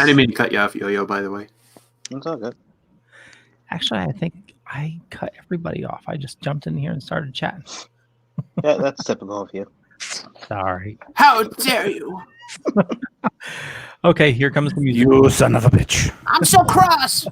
I didn't mean to cut you off, Yo-Yo, by the way. It's all good. Actually, I think I cut everybody off. I just jumped in here and started chatting. Yeah, that's typical of you. Sorry. How dare you? Okay, here comes the music. You son of a bitch. I'm so cross.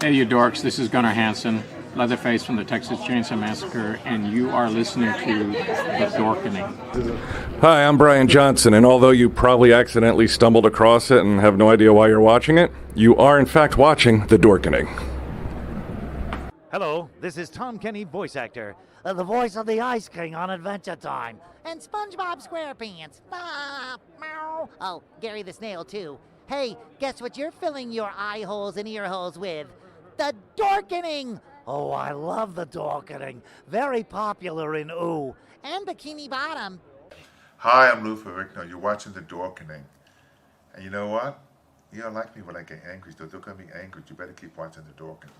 Hey, you dorks, this is Gunnar Hansen, Leatherface from the Texas Chainsaw Massacre, and you are listening to The Dorkening. Hi, I'm Brian Johnson, and although you probably accidentally stumbled across it and have no idea why you're watching it, you are in fact watching The Dorkening. Hello, this is Tom Kenny, voice actor. The voice of the Ice King on Adventure Time. And SpongeBob SquarePants. Meow. Oh, Gary the Snail, too. Hey, guess what you're filling your eye holes and ear holes with? The Dorkening! Oh, I love The Dorkening. Very popular in Ooh. And Bikini Bottom. Hi, I'm Lou Ferrigno. You're watching The Dorkening. And you know what? You don't like me when I get angry, so don't get me angry. You better keep watching The Dorkening.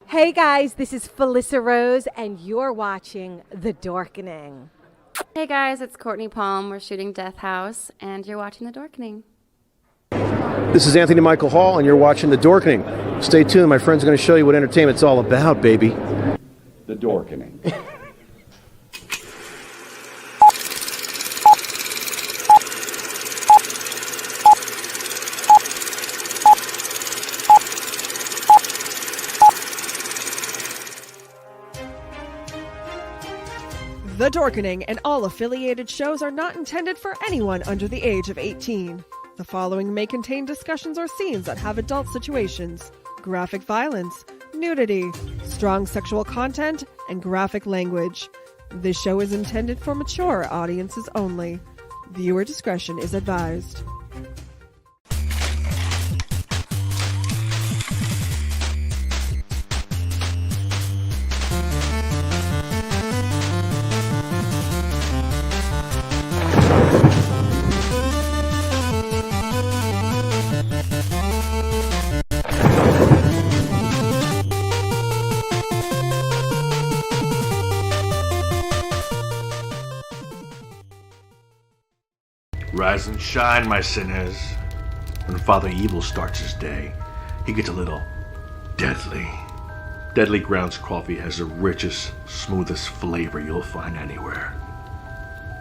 Hey guys, this is Felissa Rose, and you're watching The Dorkening. Hey guys, it's Courtney Palm. We're shooting Death House, and you're watching The Dorkening. This is Anthony Michael Hall, and you're watching The Dorkening. Stay tuned, my friends are going to show you what entertainment's all about, baby. The Dorkening. The Dorkening and all affiliated shows are not intended for anyone under the age of 18. The following may contain discussions or scenes that have adult situations, graphic violence, nudity, strong sexual content, and graphic language. This show is intended for mature audiences only. Viewer discretion is advised. Rise and shine, my sinners. When Father Evil starts his day, he gets a little deadly. Deadly Grounds coffee has the richest, smoothest flavor you'll find anywhere.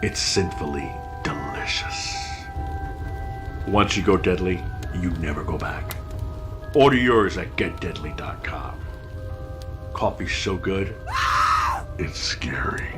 It's sinfully delicious. Once you go deadly, you never go back. Order yours at getdeadly.com. Coffee's so good, it's scary.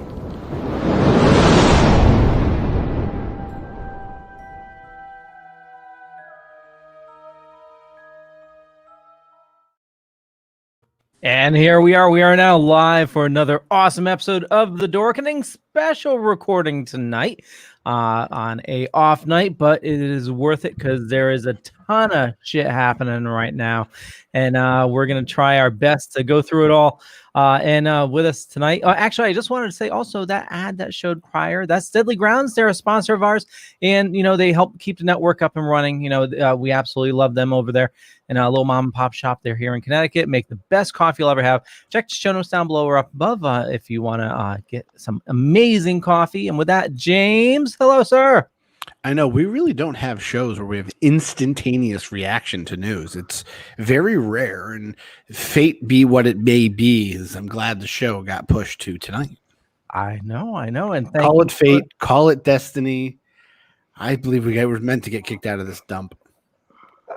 And here we are. We are now live for another awesome episode of The Dorkening, special recording tonight on a off night, but it is worth it because there is a ton of shit happening right now. And we're going to try our best to go through it all. And with us tonight, actually, I just wanted to say also that ad that showed prior, that's Deadly Grounds. They're a sponsor of ours. And, they help keep the network up and running. We absolutely love them over there. And a little mom and pop shop. They're here in Connecticut. Make the best coffee you'll ever have. Check the show notes down below or up above if you want to get some amazing coffee. And with that, James, hello, sir. I know we really don't have shows where we have instantaneous reaction to news. It's very rare, and fate be what it may be. Is I'm glad the show got pushed to tonight. I know, and call it fate, call it destiny. I believe we were meant to get kicked out of this dump,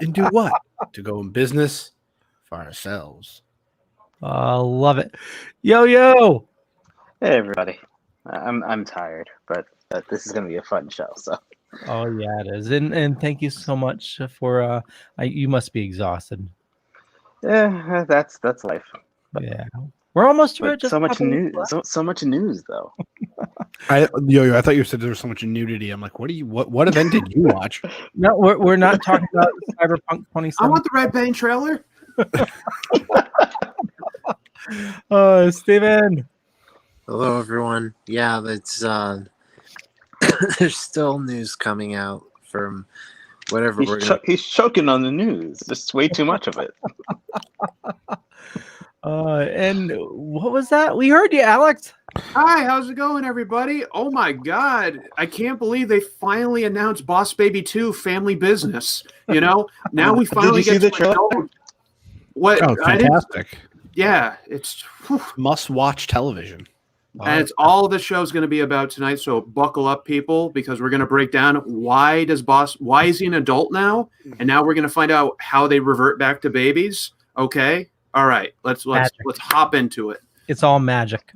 and do what? To go in business for ourselves. Love it. Yo. Hey everybody. I'm tired, but this is gonna be a fun show. So. Oh yeah, it is, and thank you so much for. You must be exhausted. Yeah, that's life. Yeah, we're almost through. So much news. So much news, though. I thought you said there was so much nudity. I'm like, what event did you watch? No, we're not talking about Cyberpunk 2077. I want the Red Bane trailer. Steven. Hello, everyone. Yeah, that's there's still news coming out from whatever he's choking on the news. Just way too much of it. And what was that? We heard you, Alex. Hi, how's it going, everybody? Oh my God, I can't believe they finally announced Boss Baby 2 Family Business. Now we finally Did you see the trailer? What? Oh, fantastic! Yeah, it's must-watch television. And it's all the show's going to be about tonight, so buckle up, people, because we're going to break down why is he an adult now, and now we're going to find out how they revert back to babies. Okay, all right, let's hop into it. It's all magic.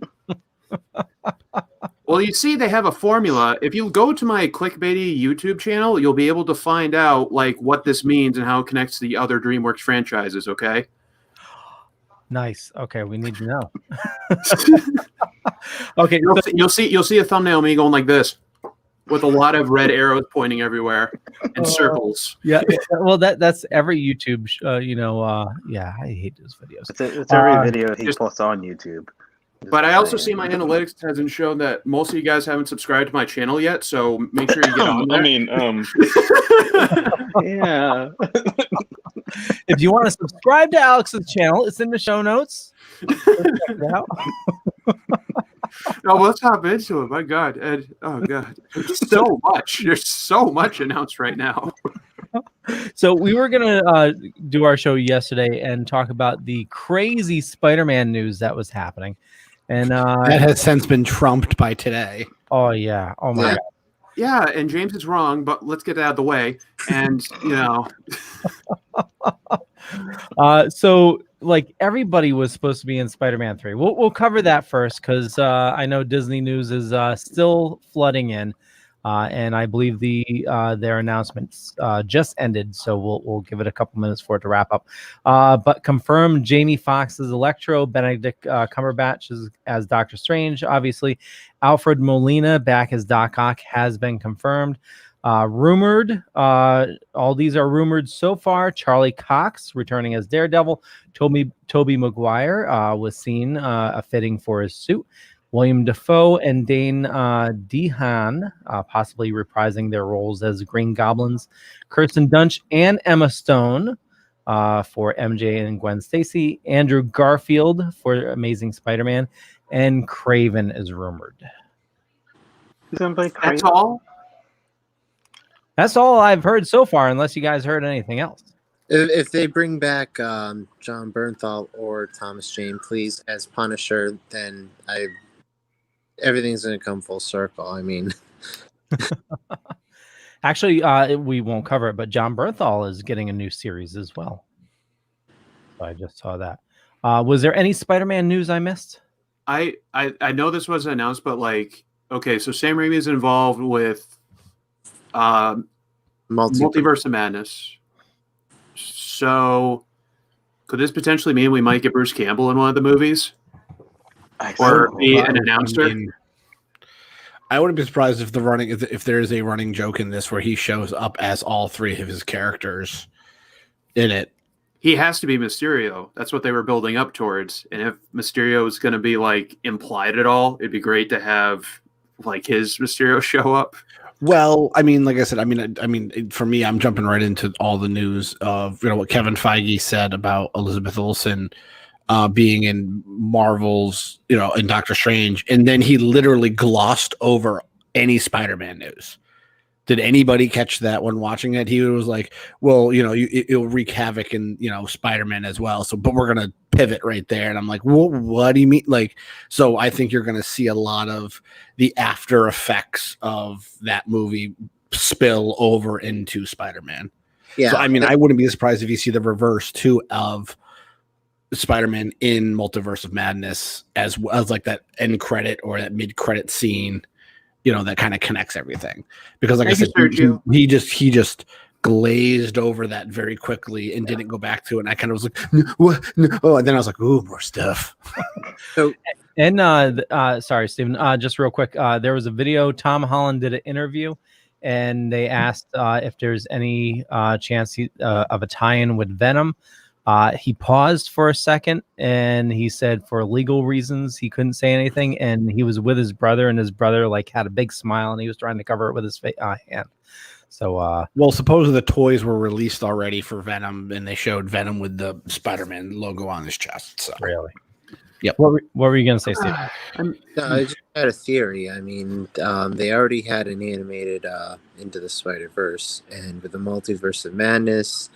Well, you see, they have a formula. If you go to my clickbaity YouTube channel, you'll be able to find out what this means and how it connects to the other DreamWorks franchises. Okay. Nice. Okay, we need to know. Okay, you'll see a thumbnail of me going like this, with a lot of red arrows pointing everywhere and circles. Yeah. Well, that's every YouTube. Yeah, I hate those videos. It's every video he posts on YouTube. But I also see my analytics hasn't shown that most of you guys haven't subscribed to my channel yet, so make sure you get on there. Yeah. If you want to subscribe to Alex's channel, it's in the show notes. No, let's hop into it. My God, Ed. Oh God, so much. There's so much announced right now. So we were gonna do our show yesterday and talk about the crazy Spider-Man news that was happening, and that has since been trumped by today. Oh yeah. Oh my God. Yeah, and James is wrong, but let's get it out of the way. And so everybody was supposed to be in Spider-Man 3. We'll cover that first because I know Disney news is still flooding in, and I believe their announcements just ended. So we'll give it a couple minutes for it to wrap up. But confirmed Jamie Foxx as Electro, Benedict Cumberbatch as Doctor Strange, obviously. Alfred Molina back as Doc Ock has been confirmed. Rumored, all these are rumored so far. Charlie Cox returning as Daredevil. Tobey Maguire was seen fitting for his suit. William Dafoe and Dane Dehaan possibly reprising their roles as Green Goblins. Kirsten Dunst and Emma Stone for MJ and Gwen Stacy. Andrew Garfield for Amazing Spider-Man. And Kraven is rumored. That's all? That's all I've heard so far, unless you guys heard anything else. If they bring back John Bernthal or Thomas Jane, please, as Punisher, then everything's going to come full circle. I mean, actually, we won't cover it, but John Bernthal is getting a new series as well. So I just saw that. Was there any Spider-Man news I missed? I know this was announced, but okay, so Sam Raimi is involved with Multiverse of Madness. So Could this potentially mean we might get Bruce Campbell in one of the movies? Or be an announcer? I wouldn't be surprised if if there is a running joke in this where he shows up as all three of his characters in it. He has to be Mysterio. That's what they were building up towards. And if Mysterio is going to be like implied at all, it'd be great to have like his Mysterio show up. Well, I mean, like I said, I mean, for me, I'm jumping right into all the news of what Kevin Feige said about Elizabeth Olsen being in Marvel's, in Doctor Strange, and then he literally glossed over any Spider-Man news. Did anybody catch that when watching it? He was like, "Well, it'll wreak havoc in Spider-Man as well." So, but we're gonna pivot right there, and I'm like, "Well, what do you mean?" Like, so I think you're gonna see a lot of the after effects of that movie spill over into Spider-Man. Yeah. So, I mean, I wouldn't be surprised if you see the reverse too of Spider-Man in Multiverse of Madness as well as like that end credit or that mid credit scene. That kind of connects everything because, like I said, he just glazed over that very quickly and didn't go back to it. And I kind of was like, what? No. Oh, and then I was like, ooh, more stuff. Sorry, Stephen, just real quick. There was a video. Tom Holland did an interview and they asked if there's any chance of a tie-in with Venom. He paused for a second and he said for legal reasons he couldn't say anything, and he was with his brother and his brother had a big smile and he was trying to cover it with his hand. So well, supposedly the toys were released already for Venom and they showed Venom with the Spider-Man logo on his chest. So really, yep. What were you gonna say, Steve? I just had a theory. I mean, they already had an animated Into the Spider-Verse, and with the Multiverse of Madness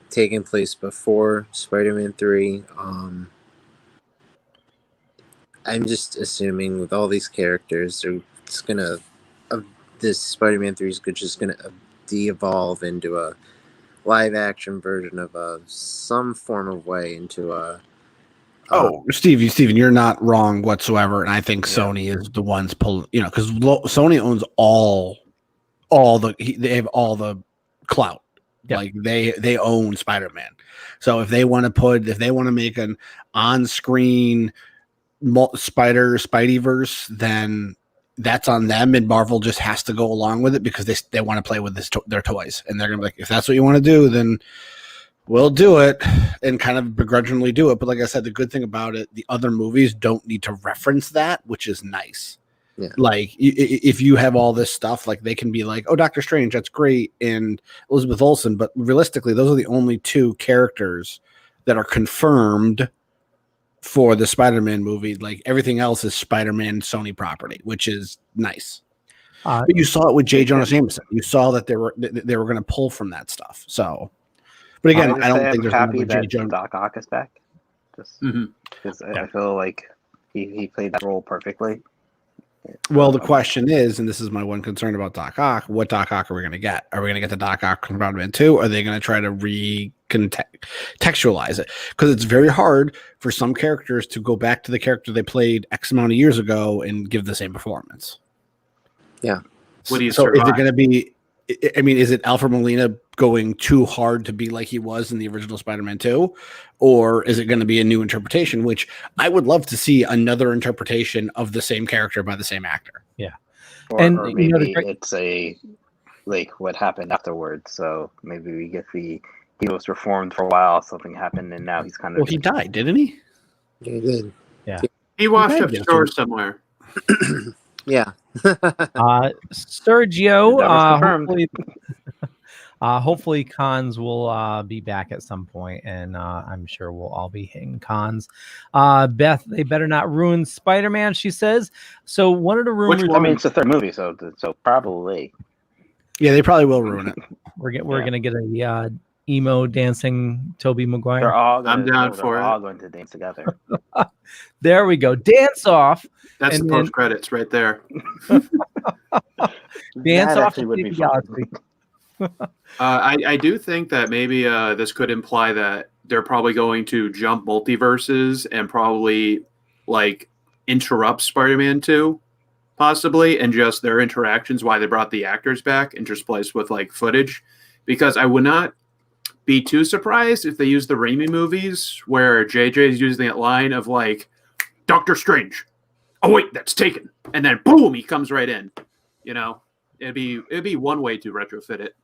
taking place before Spider-Man 3. I'm just assuming with all these characters, this Spider-Man 3 is just gonna de-evolve into a live-action version of some form of way into a. Steven, you're not wrong whatsoever, and I think Sony is the ones pulling. Because Sony owns they have all the clout. Yeah. Like they own Spider-Man. So if they want to make an on-screen Spideyverse, then that's on them, and Marvel just has to go along with it because they want to play with their toys, and they're gonna be like, if that's what you want to do, then we'll do it, and kind of begrudgingly do it. But like I said, the good thing about it, the other movies don't need to reference that, which is nice. Yeah. Like if you have all this stuff, like they can be like, oh, Doctor Strange, that's great, and Elizabeth Olsen, but realistically, those are the only two characters that are confirmed for the Spider-Man movie. Like everything else is Spider-Man Sony property, which is nice. But you saw it with J. Jonah Jameson. You saw that they were going to pull from that stuff. So, but again, I don't think there's happy that J. Jonah. Doc Ock is back. Just because I feel like he played that role perfectly. Well, the question is, and this is my one concern about Doc Ock, what Doc Ock are we going to get? Are we going to get the Doc Ock from Spider-Man 2? Or are they going to try to recontextualize it? Because it's very hard for some characters to go back to the character they played X amount of years ago and give the same performance. Yeah. What do you so is it going to be, I mean, is it Alfred Molina going too hard to be like he was in the original Spider-Man 2? Or is it going to be a new interpretation, which I would love to see another interpretation of the same character by the same actor. Yeah. Or maybe it's what happened afterwards. So maybe we get he was reformed for a while, something happened, and now he's kind of. Well, he died, didn't he? Yeah, he did. Yeah. He washed up shore somewhere. Yeah. Sergio, hopefully cons will be back at some point, and I'm sure we'll all be hitting cons. Beth, they better not ruin Spider-Man, she says. So one of the rumors, it's the third movie, so probably. Yeah, they probably will ruin it. We're gonna get a emo dancing Tobey Maguire. They're all going to dance together. There we go. Dance off. That's the post credits right there. Dance off to the galaxy. I do think that maybe this could imply that they're probably going to jump multiverses and probably interrupt Spider-Man 2, possibly, and just their interactions, why they brought the actors back, interspersed with footage, because I would not be too surprised if they use the Raimi movies where JJ is using that line of like, Doctor Strange. Oh wait, that's taken, and then boom, he comes right in. You know, it'd be one way to retrofit it.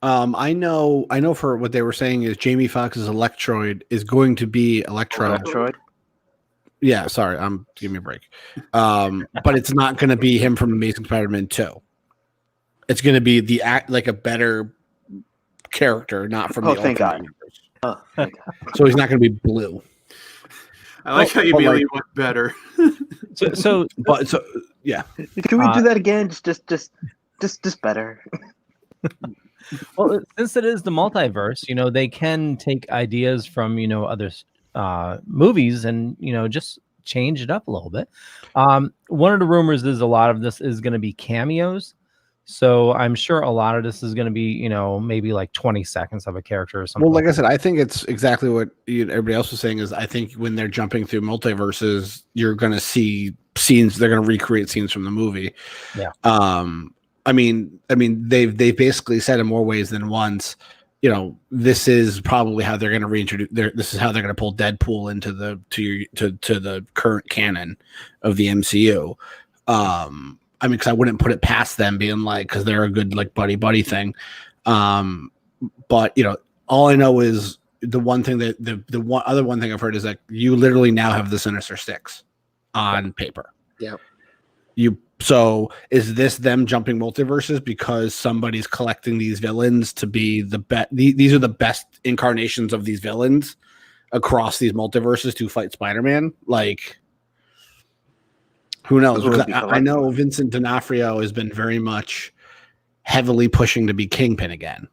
I know for what they were saying is Jamie Foxx's Electroid is going to be Electro. Electroid? Yeah, sorry, give me a break. But it's not going to be him from Amazing Spider-Man 2. It's going to be like a better character, not from the thank God. universe. Oh, thank God. So he's not going to be blue. I like how you immediately went better. So yeah. Can we do that again? Just better. Well, since it is the multiverse, you know, they can take ideas from, you know, other movies and, you know, just change it up a little bit. One of the rumors is a lot of this is going to be cameos. So I'm sure a lot of this is going to be, you know, maybe like 20 seconds of a character or something. Well, like I said, I think it's exactly what everybody else was saying is I think when they're jumping through multiverses, you're going to see scenes. They're going to recreate scenes from the movie. Yeah. I mean, they've basically said in more ways than once, you know, this is probably how they're going to reintroduce. This is how they're going to pull Deadpool into the current canon of the MCU. I mean, because I wouldn't put it past them being like, because they're a good like buddy thing. But you know, all I know is the one thing that the one thing I've heard is that you literally now have the Sinister Six on paper. Yeah. So is this them jumping multiverses because somebody's collecting these villains to be the best? These are the best incarnations of these villains across these multiverses to fight Spider-Man. Like, who knows? I know Vincent D'Onofrio has been very much heavily pushing to be Kingpin again.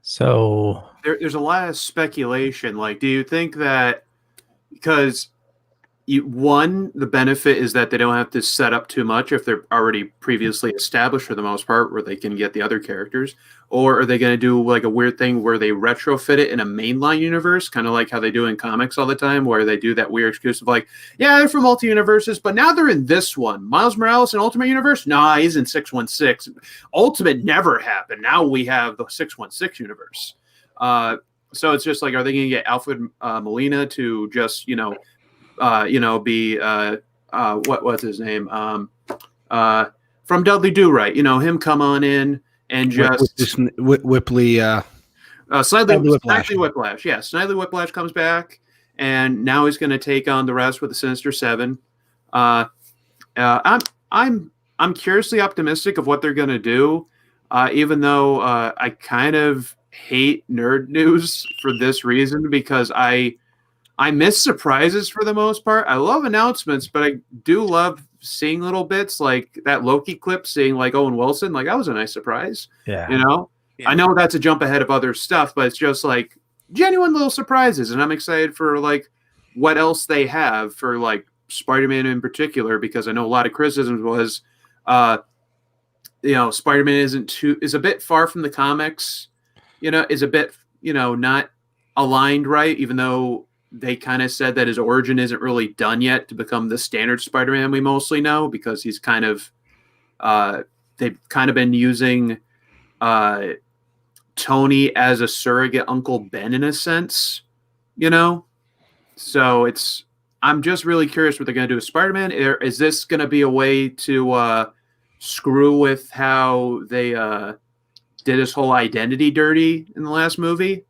So there's a lot of speculation. Like, do you think that because the benefit is that they don't have to set up too much if they're already previously established for the most part, where they can get the other characters, or are they going to do like a weird thing where they retrofit it in a mainline universe, kind of like how they do in comics all the time, where they do that weird excuse of like, yeah, they're from multi-universes, but now they're in this one. Miles Morales in Ultimate Universe? Nah, he's in 616. Ultimate never happened. Now we have the 616 universe. So it's just like, are they going to get Alfred Molina to just, be what's his name? From Dudley Do Right, him come on in and just Whipley, Snidely Whiplash. Yeah, Snidely Whiplash comes back, and now he's going to take on the rest with the Sinister Seven. I'm curiously optimistic of what they're going to do, even though I kind of hate nerd news for this reason, because I miss surprises for the most part. I love announcements, but I do love seeing little bits like that Loki clip, seeing like Owen Wilson. Like, that was a nice surprise. Yeah. Yeah. I know that's a jump ahead of other stuff, but it's just like genuine little surprises. And I'm excited for like what else they have for like Spider-Man in particular, because I know a lot of criticisms was, Spider-Man is a bit far from the comics, is a bit, not aligned right, even though they kind of said that his origin isn't really done yet to become the standard Spider-Man we mostly know, because he's kind of they've kind of been using Tony as a surrogate Uncle Ben in a sense, So I'm just really curious what they're going to do with Spider-Man. Is this going to be a way to screw with how they did his whole identity dirty in the last movie?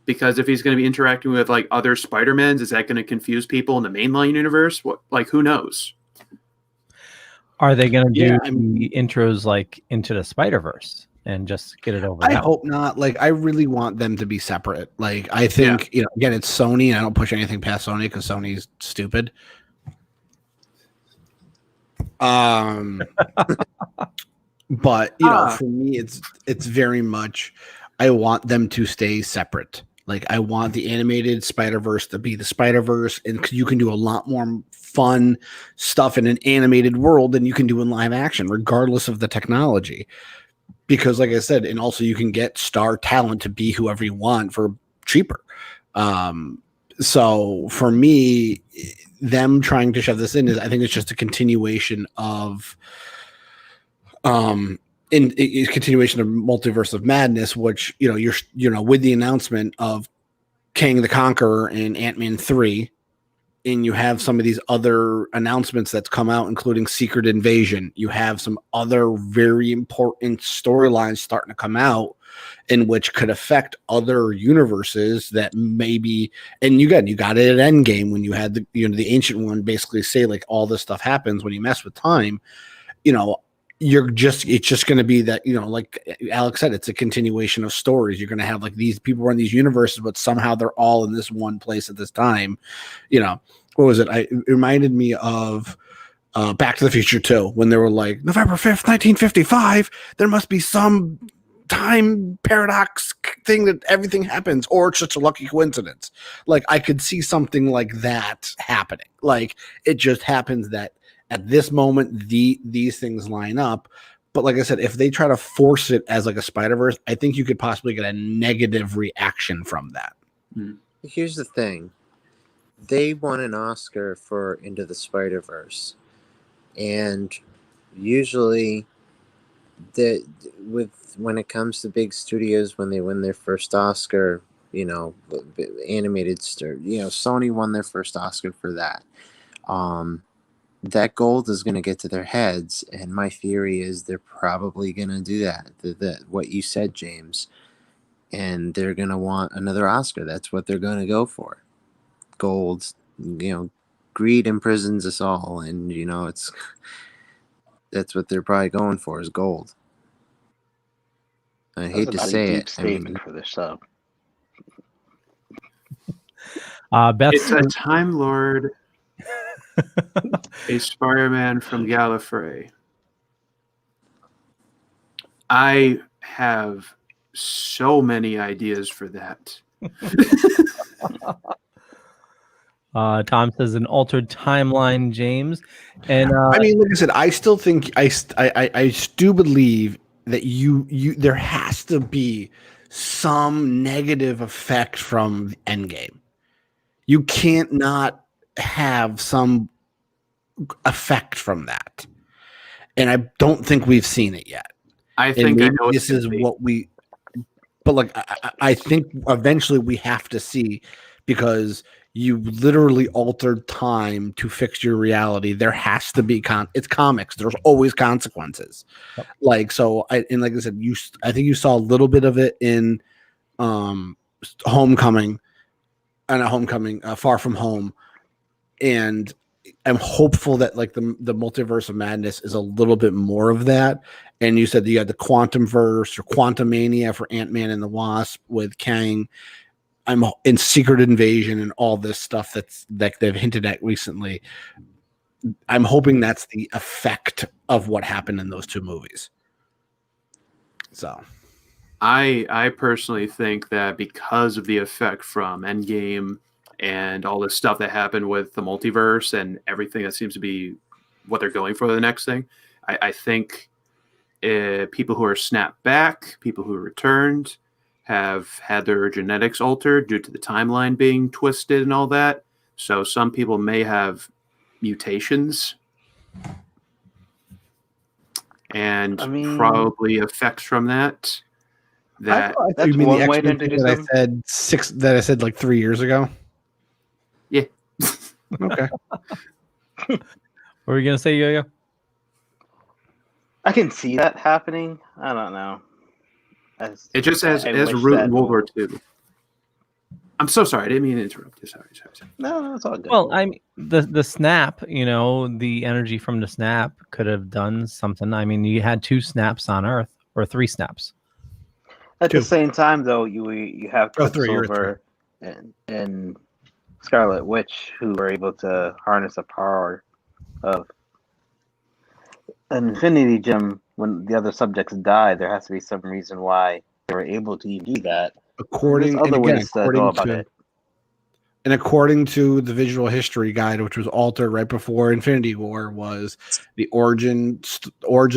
Because if he's going to be interacting with like other Spider-Mans, is that going to confuse people in the mainline universe? Who knows? Are they going to do the intros like Into the Spider-Verse and just get it over? I hope not. Like, I really want them to be separate. Like, I think, again, it's Sony. I don't push anything past Sony because Sony's stupid. But, for me, it's very much, I want them to stay separate. Like, I want the animated Spider-Verse to be the Spider-Verse, and you can do a lot more fun stuff in an animated world than you can do in live action, regardless of the technology. Because, like I said, and also you can get star talent to be whoever you want for cheaper. So for me, them trying to shove this in I think it's just a continuation of in continuation of Multiverse of Madness, which you're with the announcement of Kang the Conqueror and Ant-Man 3, and you have some of these other announcements that's come out, including Secret Invasion. You have some other very important storylines starting to come out, in which could affect other universes that maybe. And you got it at Endgame when you had the Ancient One basically say like all this stuff happens when you mess with time. It's just going to be that, like Alex said, it's a continuation of stories. You're going to have like these people run these universes, but somehow they're all in this one place at this time. What was it? It reminded me of Back to the Future 2, when they were like, November 5th, 1955, there must be some time paradox thing that everything happens, or it's just a lucky coincidence. Like, I could see something like that happening. Like, it just happens that at this moment, these things line up. But like I said, if they try to force it as like a Spider-Verse, I think you could possibly get a negative reaction from that. Here's the thing. They won an Oscar for Into the Spider-Verse. And usually when it comes to big studios, when they win their first Oscar, animated Sony won their first Oscar for that. That gold is going to get to their heads, and my theory is they're probably going to do that. What you said, James, and they're going to want another Oscar. That's what they're going to go for. Gold, greed imprisons us all, and that's what they're probably going for is gold. I hate to say it. Statement for the show. It's a Time Lord. A Spider-Man from Gallifrey. I have so many ideas for that. Tom says an altered timeline, James. And I mean, like I said, I still think I do believe that you there has to be some negative effect from Endgame. You can't not have some effect from that, and I don't think we've seen it yet. I think I know this is what we, but like I think eventually we have to see, because you literally altered time to fix your reality. There has to be it's comics. There's always consequences. Yep. Like like I said, I think you saw a little bit of it in Homecoming, Far From Home. And I'm hopeful that like the Multiverse of Madness is a little bit more of that. And you said you had the Quantum Verse or Quantum Mania for Ant-Man and the Wasp with Kang. I'm in Secret Invasion and all this stuff that they've hinted at recently. I'm hoping that's the effect of what happened in those two movies. So I personally think that because of the effect from Endgame and all this stuff that happened with the multiverse and everything that seems to be what they're going for the next thing, I think people who are snapped back, people who returned, have had their genetics altered due to the timeline being twisted and all that. So some people may have mutations and probably effects from that. That's you mean the X-Men thing that I said like 3 years ago? Yeah. Okay. What were you gonna say, Yo-Yo? I can see that happening. I don't know. It just as root in World War II. I'm so sorry. I didn't mean to interrupt you. Sorry. No, it's all good. Well, the snap, the energy from the snap could have done something. I mean, you had 2 snaps on Earth, or 3 snaps. At the same time, though, you have Quicksilver and Scarlet Witch who were able to harness the power of an Infinity Gem. When the other subjects die, there has to be some reason why they were able to do that. According to the visual history guide, which was altered right before Infinity War, was the origin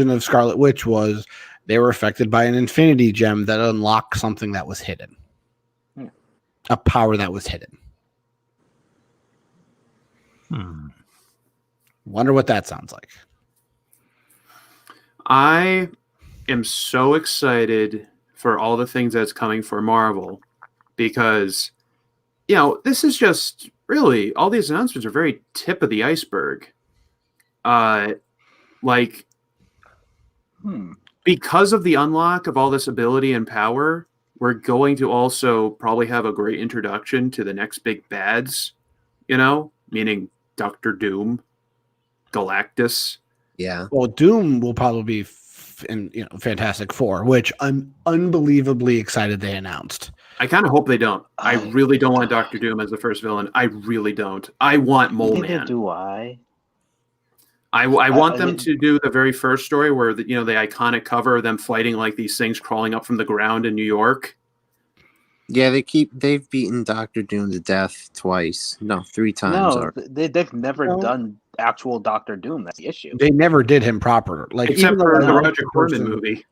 of Scarlet Witch was they were affected by an Infinity Gem that unlocked something that was hidden, a power that was hidden. Hmm. Wonder what that sounds like. I am so excited for all the things that's coming for Marvel because, this is just really all these announcements are very tip of the iceberg. Because of the unlock of all this ability and power, we're going to also probably have a great introduction to the next big bads, meaning Doctor Doom, Galactus. Yeah. Well, Doom will probably be in Fantastic Four, which I'm unbelievably excited they announced. I kind of hope they don't. I really don't want Doctor Doom as the first villain. I really don't. I want Mole Man. Neither do I. I want them to do the very first story where the iconic cover of them fighting like these things crawling up from the ground in New York. Yeah, they've beaten Doctor Doom to death twice. No, 3 times. No, they've never done actual Doctor Doom. That's the issue. They never did him proper, except for the Roger Corman movie.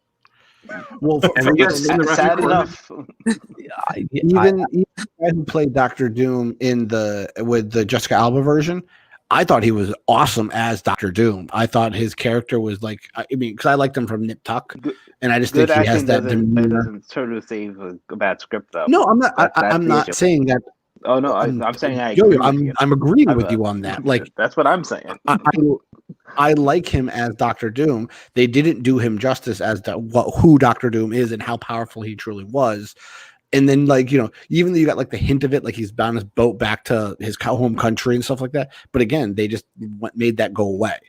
Well, sad enough. Even the guy who played Doctor Doom with the Jessica Alba version, I thought he was awesome as Doctor Doom. I thought his character was because I liked him from Nip Tuck, and I just think he has that demeanor. Doesn't sort of save a bad script, though. No, I'm not. I'm not saying that. Oh no, I'm saying I agree. I'm agreeing with you on that. Like that's what I'm saying. I like him as Doctor Doom. They didn't do him justice as who Doctor Doom is and how powerful he truly was. And then, even though you got the hint of it, he's on his boat back to his home country and stuff like that. But again, they just made that go away.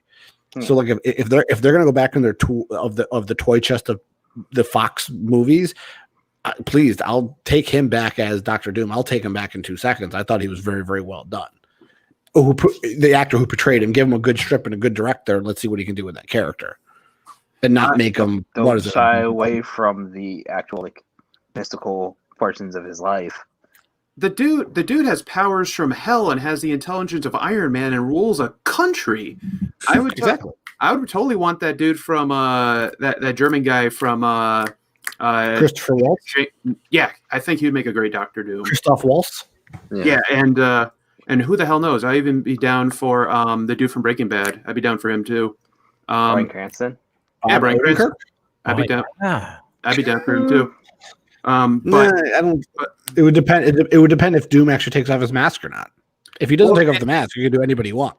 So, if they're gonna go back in their of the toy chest of the Fox movies, please, I'll take him back as Doctor Doom. I'll take him back in 2 seconds. I thought he was very, very well done. The actor who portrayed him, give him a good strip and a good director, and let's see what he can do with that character, and not make him shy away from the actual mystical portions of his life. The dude has powers from hell and has the intelligence of Iron Man and rules a country. I would totally want that dude from that German guy from Christopher Waltz. Yeah, I think he would make a great Doctor Doom. Christoph Waltz. Yeah, and who the hell knows? I'd even be down for the dude from Breaking Bad. I'd be down for him too. Bryan Cranston. Yeah, Bryan Cranston. I'd be down. I'd be down for him too. But I don't. It would depend. It would depend if Doom actually takes off his mask or not. If he doesn't take off the mask, you can do anybody you want.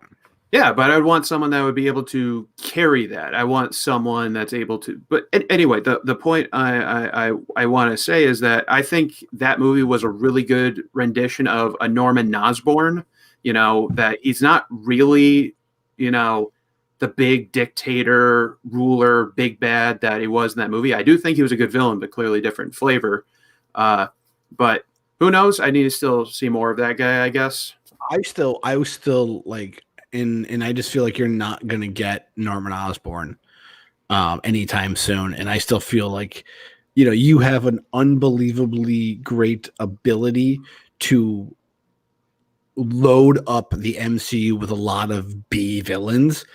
Yeah, but I'd want someone that would be able to carry that. I want someone that's able to. But anyway, the point I want to say is that I think that movie was a really good rendition of a Norman Osborn. That he's not really, the big dictator, ruler, big bad that he was in that movie. I do think he was a good villain, but clearly different flavor. But who knows? I need to still see more of that guy, I guess. I was still and I just feel like you're not going to get Norman Osborn anytime soon. And I still feel like, you have an unbelievably great ability to load up the MCU with a lot of B villains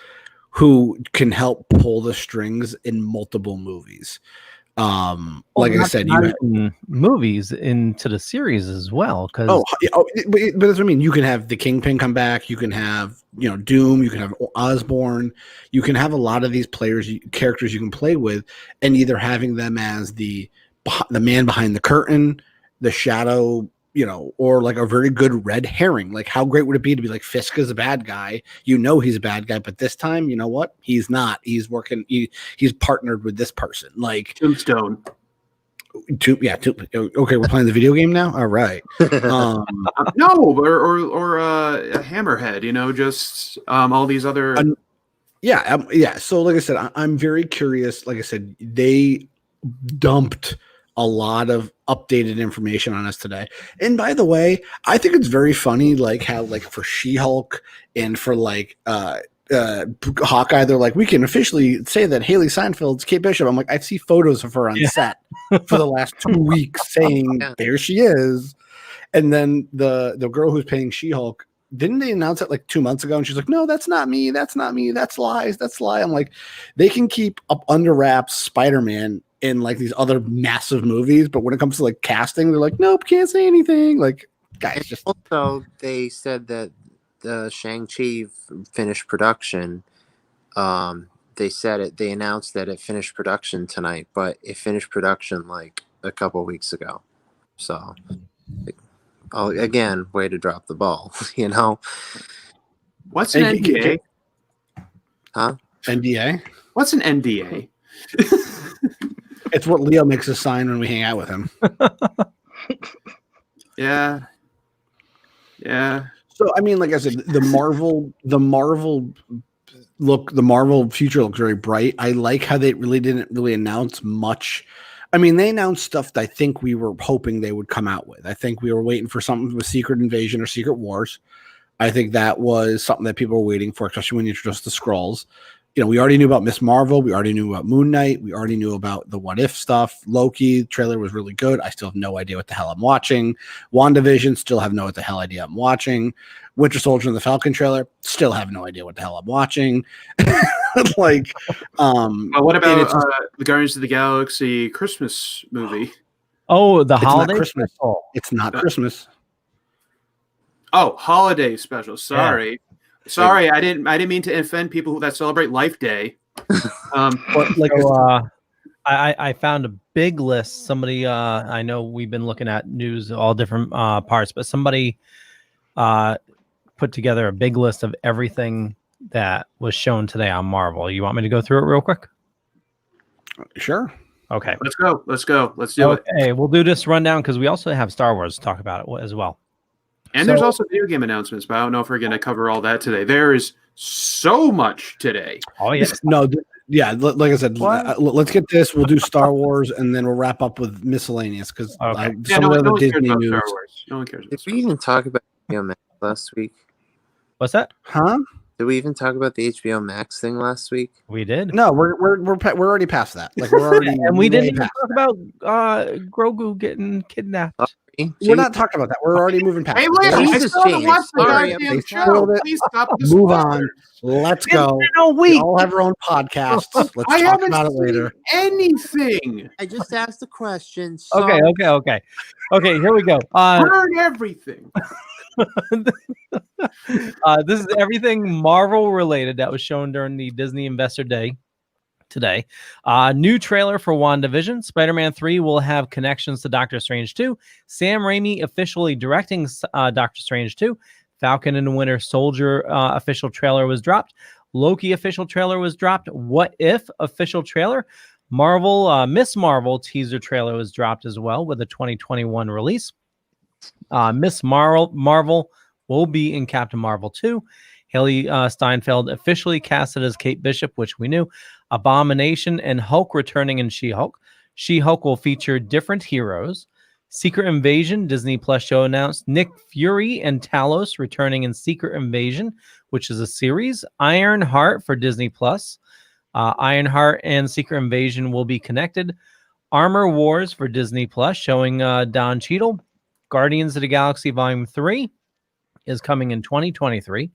who can help pull the strings in multiple movies. Like I said, you movies into the series as well. Because but that's what I mean. You can have the Kingpin come back. You can have Doom. You can have Osborn. You can have a lot of these characters you can play with, and either having them as the man behind the curtain, the shadow, or a very good red herring. How great would it be to be Fisk is a bad guy? He's a bad guy, but this time, you know what? He's not. He's working. He's partnered with this person. Tombstone. Okay, we're playing the video game now. All right. No, or a Hammerhead. Just all these other. Yeah. So, like I said, I'm very curious. Like I said, they dumped a lot of updated information on us today. And by the way, I think it's very funny, how for She-Hulk and for Hawkeye, they're we can officially say that Haley Steinfeld's Kate Bishop. I'm I see photos of her on set for the last 2 weeks saying there she is. And then the girl who's playing She-Hulk, didn't they announce it 2 months ago? And she's no, that's not me. That's not me. That's lies. That's lie. I'm they can keep up under wraps Spider-Man in these other massive movies, but when it comes to casting, they're nope, can't say anything. Guys, just also they said that the Shang-Chi finished production. they said it. They announced that it finished production tonight, but it finished production like a couple weeks ago. So, again, way to drop the ball. You know. What's an NDA? Huh? NDA? What's an NDA? It's what Leo makes us sign when we hang out with him. Yeah. So I mean, like I said, the Marvel future looks very bright. I like how they really didn't really announce much. I mean, they announced stuff that I think we were hoping they would come out with. I think we were waiting for something with Secret Invasion or Secret Wars. I think that was something that people were waiting for, especially when you introduced the Skrulls. You know, we already knew about Miss Marvel. We already knew about Moon Knight. We already knew about the What If stuff. Loki trailer was really good. I still have no idea what the hell I'm watching. WandaVision, still have no what the hell idea I'm watching. Winter Soldier and the Falcon trailer, still have no idea what the hell I'm watching. Like, what about the Guardians of the Galaxy Christmas movie? Oh, the it's holiday not Christmas. special. It's not Christmas. Oh, holiday special. Sorry. Sorry, I didn't mean to offend people that celebrate Life Day. I found a big list. Somebody, I know we've been looking at news, all different parts, but somebody put together a big list of everything that was shown today on Marvel. You want me to go through it real quick? Sure. Okay. Let's go. Let's do it. Okay, we'll do this rundown because we also have Star Wars to talk about it as well. And there's also video game announcements, but I don't know if we're going to cover all that today. There is so much today. Oh, yes. Like I said, let's get this. We'll do Star Wars, and then we'll wrap up with miscellaneous because No one cares about Star Wars. No one cares. Did we even talk about HBO Max last week? What's that? Huh? Did we even talk about the HBO Max thing last week? We did. No, we're already past that. Like we're already, and we didn't even talk about Grogu getting kidnapped. We're not talking about that. We're already moving past. Hey, wait! I still haven't watched the goddamn show. Please stop the Move on. Let's go. We all have our own podcasts. Let's talk about it later. Anything? I just asked the question. Okay. Here we go. Burn everything. This is everything Marvel related that was shown during the Disney Investor Day today. New trailer for WandaVision. Spider-Man 3 will have connections to Doctor Strange 2. Sam Raimi officially directing Doctor Strange 2. Falcon and the Winter Soldier official trailer was dropped. Loki official trailer was dropped. What If official trailer. Marvel, Miss Marvel teaser trailer was dropped as well with a 2021 release. Miss Marvel will be in Captain Marvel 2. Haley Steinfeld officially casted as Kate Bishop, which we knew. Abomination and Hulk returning in She-Hulk. She-Hulk will feature different heroes. Secret Invasion, Disney Plus show announced. Nick Fury and Talos returning in Secret Invasion, which is a series. Ironheart for Disney Plus. Ironheart and Secret Invasion will be connected. Armor Wars for Disney Plus, showing Don Cheadle. Guardians of the Galaxy Volume 3 is coming in 2023.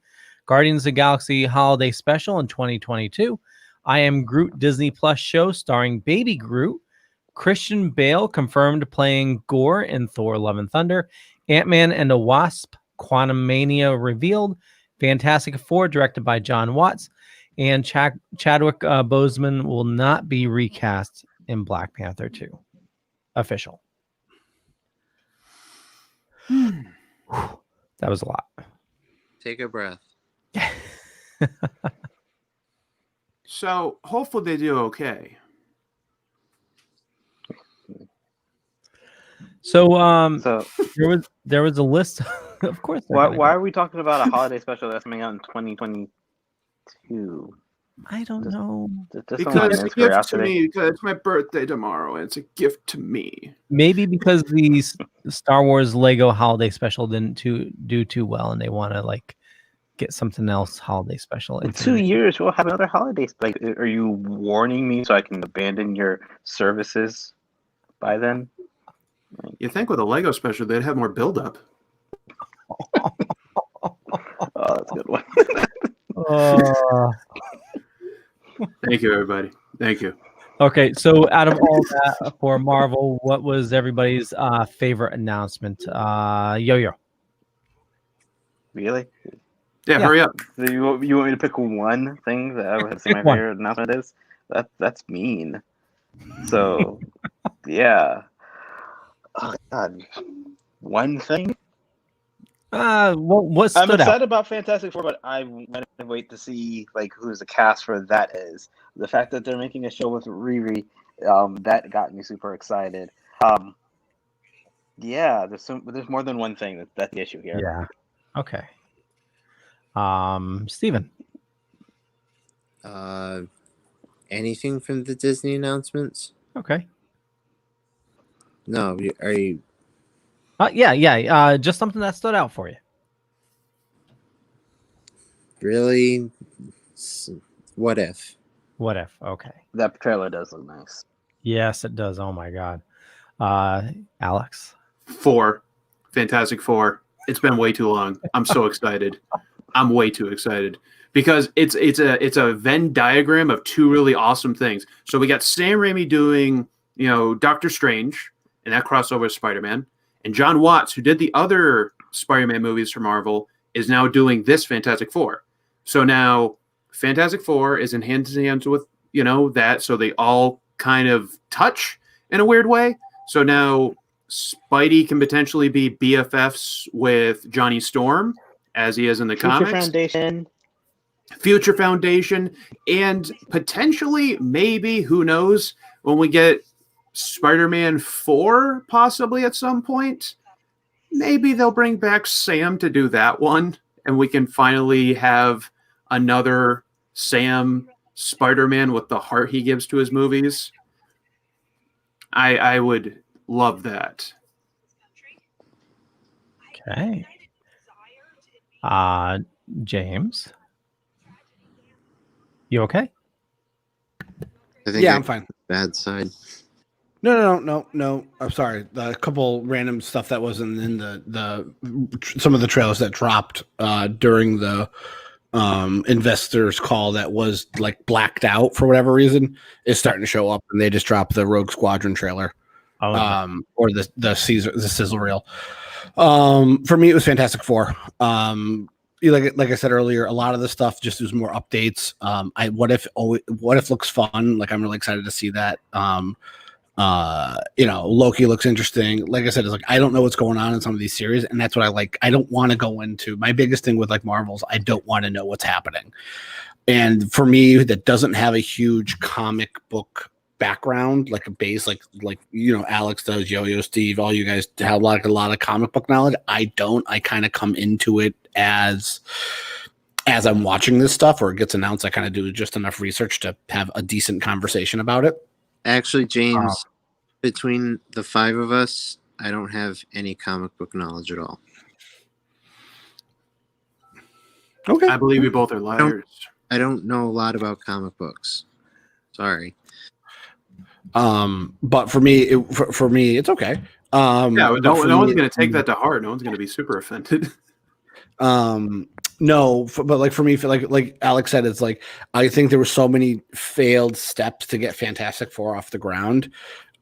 Guardians of the Galaxy Holiday Special in 2022. I Am Groot Disney Plus show starring Baby Groot. Christian Bale confirmed playing Gore in Thor Love and Thunder. Ant-Man and the Wasp Quantumania revealed. Fantastic Four directed by John Watts. And Chadwick Boseman will not be recast in Black Panther 2. Official. That was a lot. Take a breath. So hopefully they do okay. So there was a list. Of course. Why are we talking about a holiday special that's coming out in 2022? I don't know. Because it's a gift to me. Because it's my birthday tomorrow, and it's a gift to me. Maybe because the Star Wars Lego holiday special didn't do too well, and they want to get something else holiday special. In 2 years, we'll have another holiday. Are you warning me so I can abandon your services by then? You think with a Lego special they'd have more build-up? Oh, that's a good one. Thank you, everybody. Thank you. Okay, so out of all that for Marvel, what was everybody's favorite announcement? Yo-Yo. Really? Yeah, hurry up. So you want me to pick one thing that I would say my favorite announcement is? That's mean. So, yeah. Oh God, one thing. What stood I'm excited out? about Fantastic Four, but I want to wait to see like who's the cast for that is. The fact that they're making a show with Riri, that got me super excited. Yeah, there's more than one thing that's the issue here. Yeah. Okay. Steven. Anything from the Disney announcements? Okay. No, are you? Yeah. Just something that stood out for you. Really? What if? What if? Okay. That trailer does look nice. Yes, it does. Oh my God. Alex. Fantastic Four. It's been way too long. I'm so excited. I'm way too excited because it's a Venn diagram of two really awesome things. So we got Sam Raimi doing, Doctor Strange and that crossover with Spider-Man, and John Watts, who did the other Spider-Man movies for Marvel, is now doing this Fantastic Four. So now Fantastic Four is in hands with, that. So they all kind of touch in a weird way. So now Spidey can potentially be BFFs with Johnny Storm, as he is in the comics. Future Foundation, and potentially, maybe, who knows, when we get Spider-Man 4, possibly at some point, maybe they'll bring back Sam to do that one, and we can finally have another Sam Spider-Man with the heart he gives to his movies. I would love that. Okay. James, you okay? I'm fine. Bad side. No. I'm sorry. A couple random stuff that wasn't in the some of the trailers that dropped during the investors call that was like blacked out for whatever reason is starting to show up, and they just dropped the Rogue Squadron trailer, or the sizzle reel. For me, it was Fantastic Four. Like I said earlier, a lot of the stuff just was more updates. What if looks fun? Like, I'm really excited to see that. Loki looks interesting. Like I said, it's like I don't know what's going on in some of these series, and that's what I like. I don't want to go into my biggest thing with like Marvels. I don't want to know what's happening. And for me, that doesn't have a huge comic book background, like a base, like Alex does, Yo-Yo, Steve, all you guys have like a lot of comic book knowledge. I don't. I kind of come into it as I'm watching this stuff or it gets announced. I kind of do just enough research to have a decent conversation about it. Actually, James, between the five of us, I don't have any comic book knowledge at all. Okay. I believe you both are liars. I don't know a lot about comic books. Sorry. But for me, it's okay. No one's going to take that to heart. No one's going to be super offended. No, but like for me, like Alex said, it's like I think there were so many failed steps to get Fantastic Four off the ground,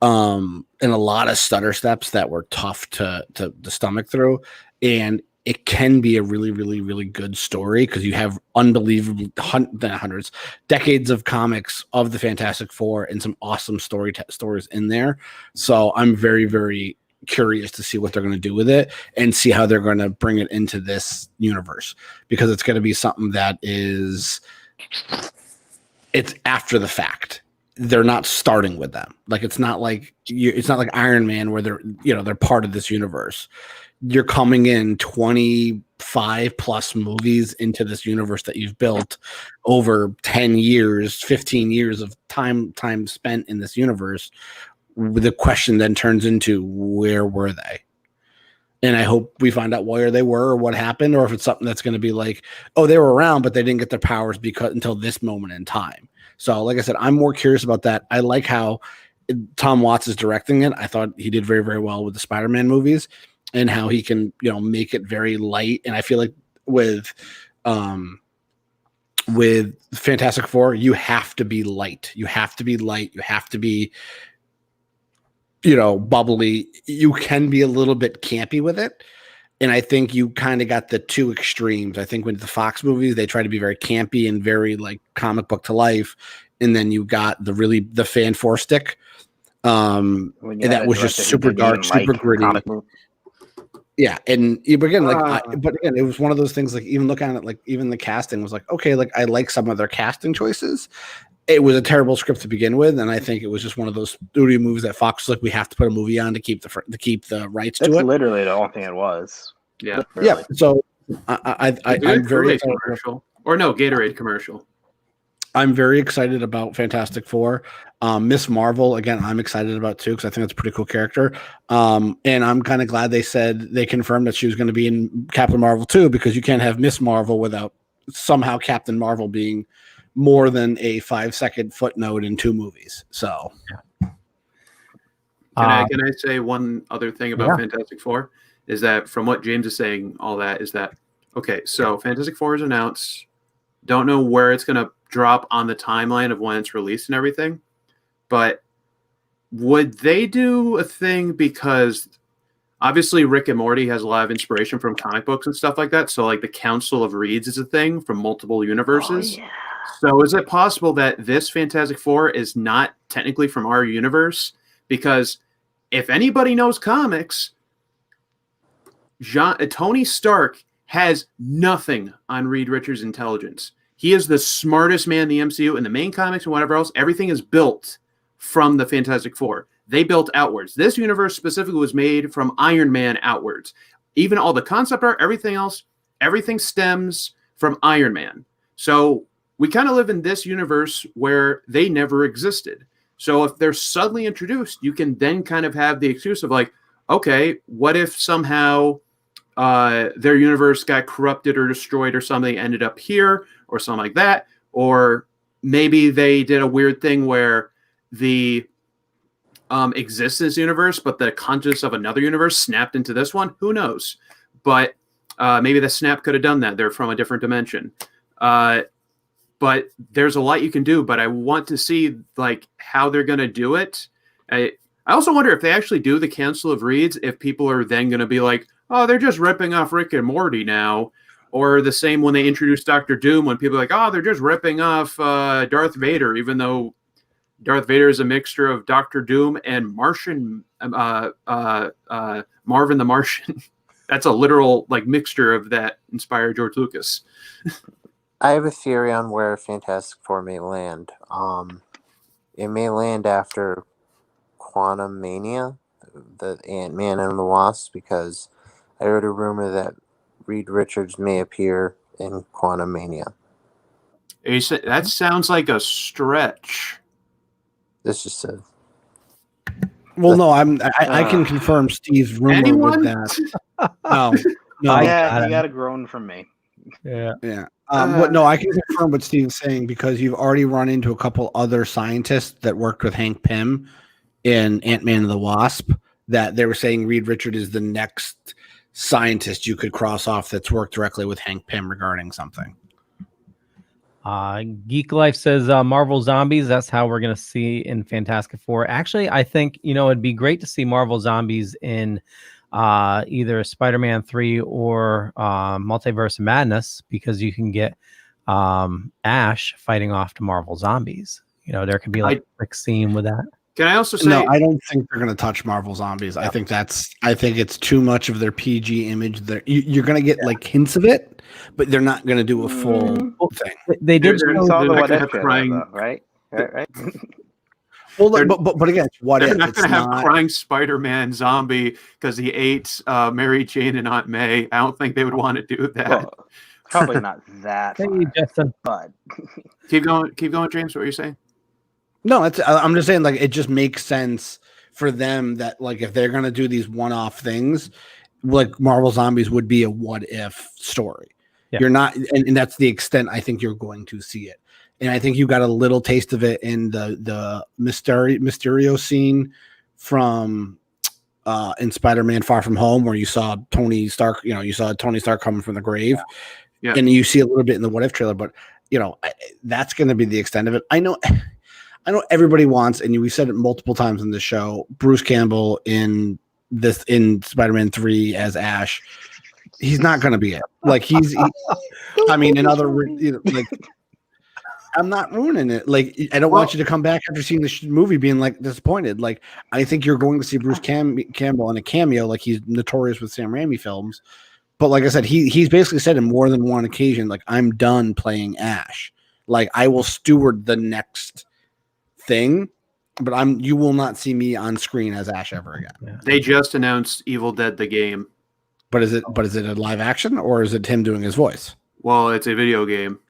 and a lot of stutter steps that were tough to stomach through. And it can be a really, really, really good story because you have unbelievable hundreds, decades of comics of the Fantastic Four and some awesome stories in there. So I'm very, very curious to see what they're going to do with it and see how they're going to bring it into this universe, because it's going to be something that it's after the fact. They're not starting with them. Like, it's not like Iron Man where they're part of this universe. You're coming in 25 plus movies into this universe that you've built over 10 years, 15 years of time spent in this universe. The question then turns into, where were they? And I hope we find out where they were or what happened, or if it's something that's going to be like, oh, they were around, but they didn't get their powers until this moment in time. So like I said, I'm more curious about that. I like how Tom Watts is directing it. I thought he did very, very well with the Spider-Man movies and how he can, make it very light. And I feel like with Fantastic Four, you have to be light. You have to be light. You have to be, bubbly. You can be a little bit campy with it. And I think you kind of got the two extremes. I think with the Fox movies, they try to be very campy and very like comic book to life. And then you got the fan four stick. And that was just super dark, super gritty. Yeah. And again, but again, it was one of those things, like even looking at it, like even the casting was like, okay, like I like some of their casting choices. It was a terrible script to begin with. And I think it was just one of those studio movies that Fox was like, we have to put a movie on to keep the rights to it. That's literally the only thing it was. Yeah. Yeah. So I'm very excited. Commercial. Or no, Gatorade commercial. I'm very excited about Fantastic Four. Miss Marvel, again, I'm excited about too, because I think that's a pretty cool character. And I'm kind of glad they confirmed that she was going to be in Captain Marvel too, because you can't have Miss Marvel without somehow Captain Marvel being more than a 5-second footnote in 2 movies. So can I say one other thing about Fantastic Four? Is that from what James is saying, all that is that, okay, so Fantastic Four is announced. Don't know where it's going to drop on the timeline of when it's released and everything. But would they do a thing, because obviously Rick and Morty has a lot of inspiration from comic books and stuff like that. So like the Council of Reeds is a thing from multiple universes. Oh, yeah. So is it possible that this Fantastic Four is not technically from our universe? Because if anybody knows comics, Tony Stark has nothing on Reed Richards' intelligence. He is the smartest man in the MCU, in the main comics and whatever else. Everything is built from the Fantastic Four. They built outwards. This universe specifically was made from Iron Man outwards. Even all the concept art, everything else, everything stems from Iron Man. So we kind of live in this universe where they never existed. So if they're suddenly introduced, you can then kind of have the excuse of like, okay, what if somehow their universe got corrupted or destroyed or something, ended up here or something like that? Or maybe they did a weird thing where the existence universe, but the conscious of another universe snapped into this one. Who knows? But maybe the snap could have done that. They're from a different dimension. But there's a lot you can do, but I want to see like how they're going to do it. I also wonder if they actually do the Council of Reeds, if people are then going to be like, oh, they're just ripping off Rick and Morty now. Or the same when they introduced Dr. Doom, when people are like, oh, they're just ripping off Darth Vader, even though Darth Vader is a mixture of Dr. Doom and Martian, Marvin the Martian. That's a literal like mixture of that inspired George Lucas. I have a theory on where Fantastic Four may land. It may land after Quantum Mania, the Ant-Man and the Wasp, because I heard a rumor that Reed Richards may appear in Quantum Mania. That sounds like a stretch. This just said. Well, no, I can confirm Steve's rumor with that. No, yeah, you got a groan from me. Yeah. No, I can confirm what Steve's saying, because you've already run into a couple other scientists that worked with Hank Pym in Ant-Man and the Wasp, that they were saying Reed Richards is the next scientist you could cross off that's worked directly with Hank Pym regarding something. Geek Life says Marvel Zombies. That's how we're going to see in Fantastic Four. Actually, I think, it'd be great to see Marvel Zombies in either Spider-Man 3 or Multiverse of Madness, because you can get Ash fighting off to Marvel Zombies. There could be like a quick scene with that. Can I also say? No, I don't think they're going to touch Marvel Zombies. I think it's too much of their PG image. You're going to get like hints of it, but they're not going to do a full thing. They did. Saw the what if trailer, right? Right. Well, but again, what they're if not going to have crying Spider-Man zombie because he ate Mary Jane and Aunt May? I don't think they would want to do that. Well, probably not that. Hey, Justin. But keep going, James. What are you saying? No, I'm just saying, like, it just makes sense for them that, like, if they're going to do these one-off things, like Marvel Zombies would be a what-if story. Yeah. You're not, and that's the extent I think you're going to see it. And I think you got a little taste of it in the Mysterio scene from in Spider-Man Far From Home, where you saw Tony Stark. You saw Tony Stark coming from the grave, and you see a little bit in the What If trailer. But that's going to be the extent of it. I know everybody wants, and we said it multiple times in the show, Bruce Campbell in Spider-Man 3 as Ash. He's not going to be it. Like I mean, in other, like, I'm not ruining it. Like, I don't want you to come back after seeing this movie being like disappointed. Like, I think you're going to see Bruce Campbell in a cameo, like he's notorious with Sam Raimi films. But like I said, he's basically said in more than one occasion, like, I'm done playing Ash. Like, I will steward the next thing, but you will not see me on screen as Ash ever again. Yeah. They just announced Evil Dead the game. But is it a live action or is it him doing his voice? Well, it's a video game.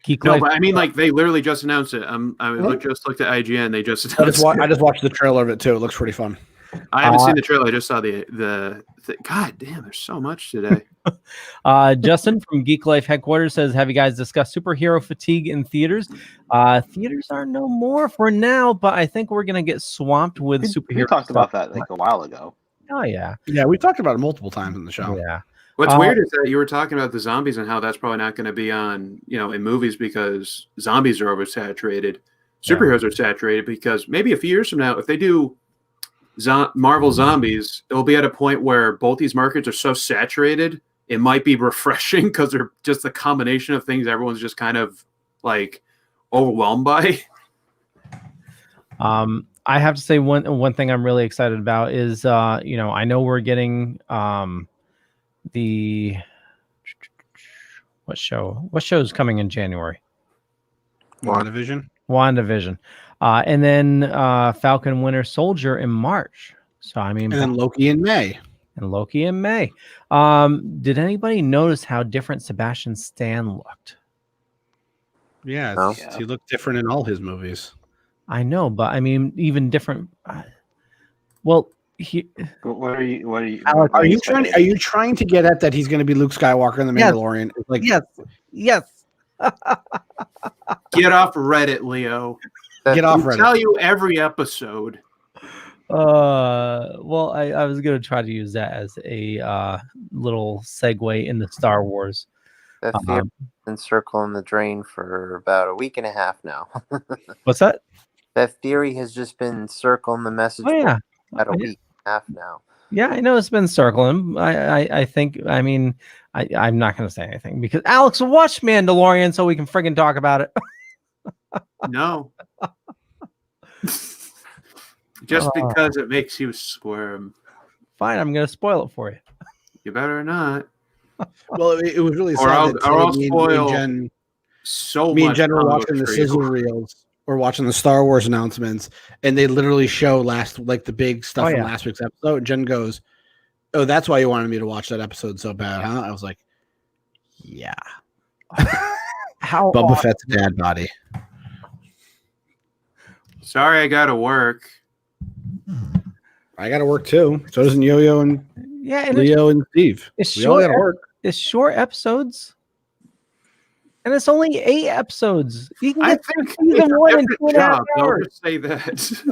Geek no, Life. but I mean, like, they literally just announced it. Just looked at IGN. They just announced I just watched the trailer of it too. It looks pretty fun. I haven't seen the trailer. I just saw the God damn, there's so much today. Justin from Geek Life headquarters says, have you guys discussed superhero fatigue in theaters? Theaters are no more for now, but I think we're going to get swamped with superhero We talked stuff. about that like a while ago. Oh, yeah. Yeah, we talked about it multiple times in the show. Yeah. What's weird is that you were talking about the zombies and how that's probably not going to be on, in movies because zombies are oversaturated. Superheroes are saturated because maybe a few years from now, if they do Marvel Zombies, it'll be at a point where both these markets are so saturated, it might be refreshing because they're just a combination of things everyone's just kind of like overwhelmed by. I have to say one thing I'm really excited about is, I know we're getting what show's coming in January? WandaVision. And then Falcon Winter Soldier in March. So I mean, and then Loki in May. Did anybody notice how different Sebastian Stan looked? Yeah, he looked different in all his movies. I know, but I mean, even different. What are you? Alex, are you trying to get at that he's going to be Luke Skywalker in the Mandalorian? Yes. Like, yes. Get off Reddit, Leo. Get off Reddit. Tell you every episode. Well, I was going to try to use that as a little segue into Star Wars. That theory's been circling the drain for about a week and a half now. What's that? That theory has just been circling the message about a week and a half now. Yeah, I know it's been circling. I think, I mean, I'm not going to say anything because Alex watched Mandalorian so we can friggin' talk about it. No. Just because it makes you squirm. Fine, I'm going to spoil it for you. You better not. Well, it was really sad. Or I'll spoil so me much. and Jen were watching the sizzle reels or watching the Star Wars announcements, and they literally show the big stuff from last week's episode. Jen goes, "Oh, that's why you wanted me to watch that episode so bad, huh?" I was like, "Yeah." How Boba Fett's dad body. Sorry, I gotta work. I gotta work too. So doesn't Yo-Yo and Leo and Steve. We all gotta work. It's short episodes, and it's only 8 episodes. You can get season 1 in 2.5 hours. Don't just say that.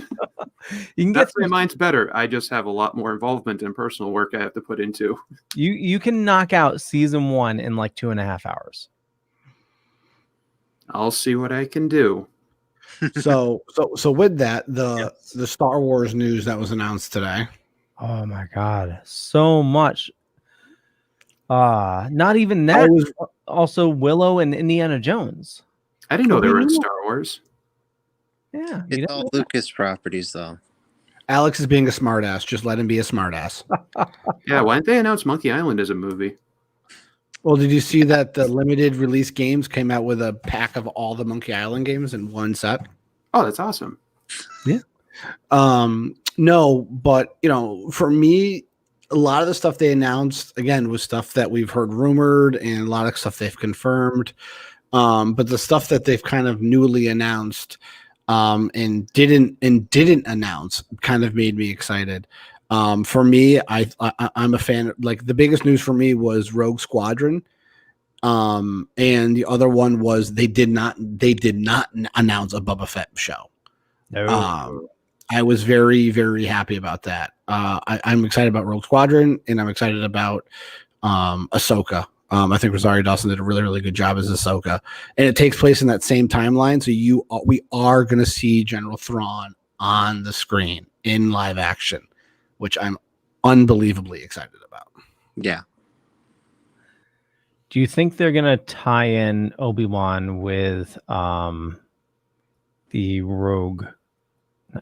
You can get mine's better. I just have a lot more involvement in personal work I have to put into. You can knock out season 1 in like 2.5 hours. I'll see what I can do. So with that, the Star Wars news that was announced today. Oh my God, so much. Not even that. Also Willow and Indiana Jones. I didn't know they were in Star Wars. Yeah, it's all Lucas properties though. Alex is being a smartass. Just let him be a smartass. Yeah, why didn't they announce Monkey Island as a movie? Well, did you see that the limited release games came out with a pack of all the Monkey Island games in one set? Oh, that's awesome. Yeah. No, but for me, a lot of the stuff they announced again was stuff that we've heard rumored, and a lot of stuff they've confirmed. But the stuff that they've kind of newly announced and didn't announce kind of made me excited. For me, I'm a fan. Like the biggest news for me was Rogue Squadron, and the other one was they did not announce a Boba Fett show. No. I was very, very happy about that. I'm excited about Rogue Squadron, and I'm excited about Ahsoka. I think Rosario Dawson did a really, really good job as Ahsoka, and it takes place in that same timeline. So we are going to see General Thrawn on the screen in live action, which I'm unbelievably excited about. Yeah. Do you think they're gonna tie in Obi-Wan with the Rogue?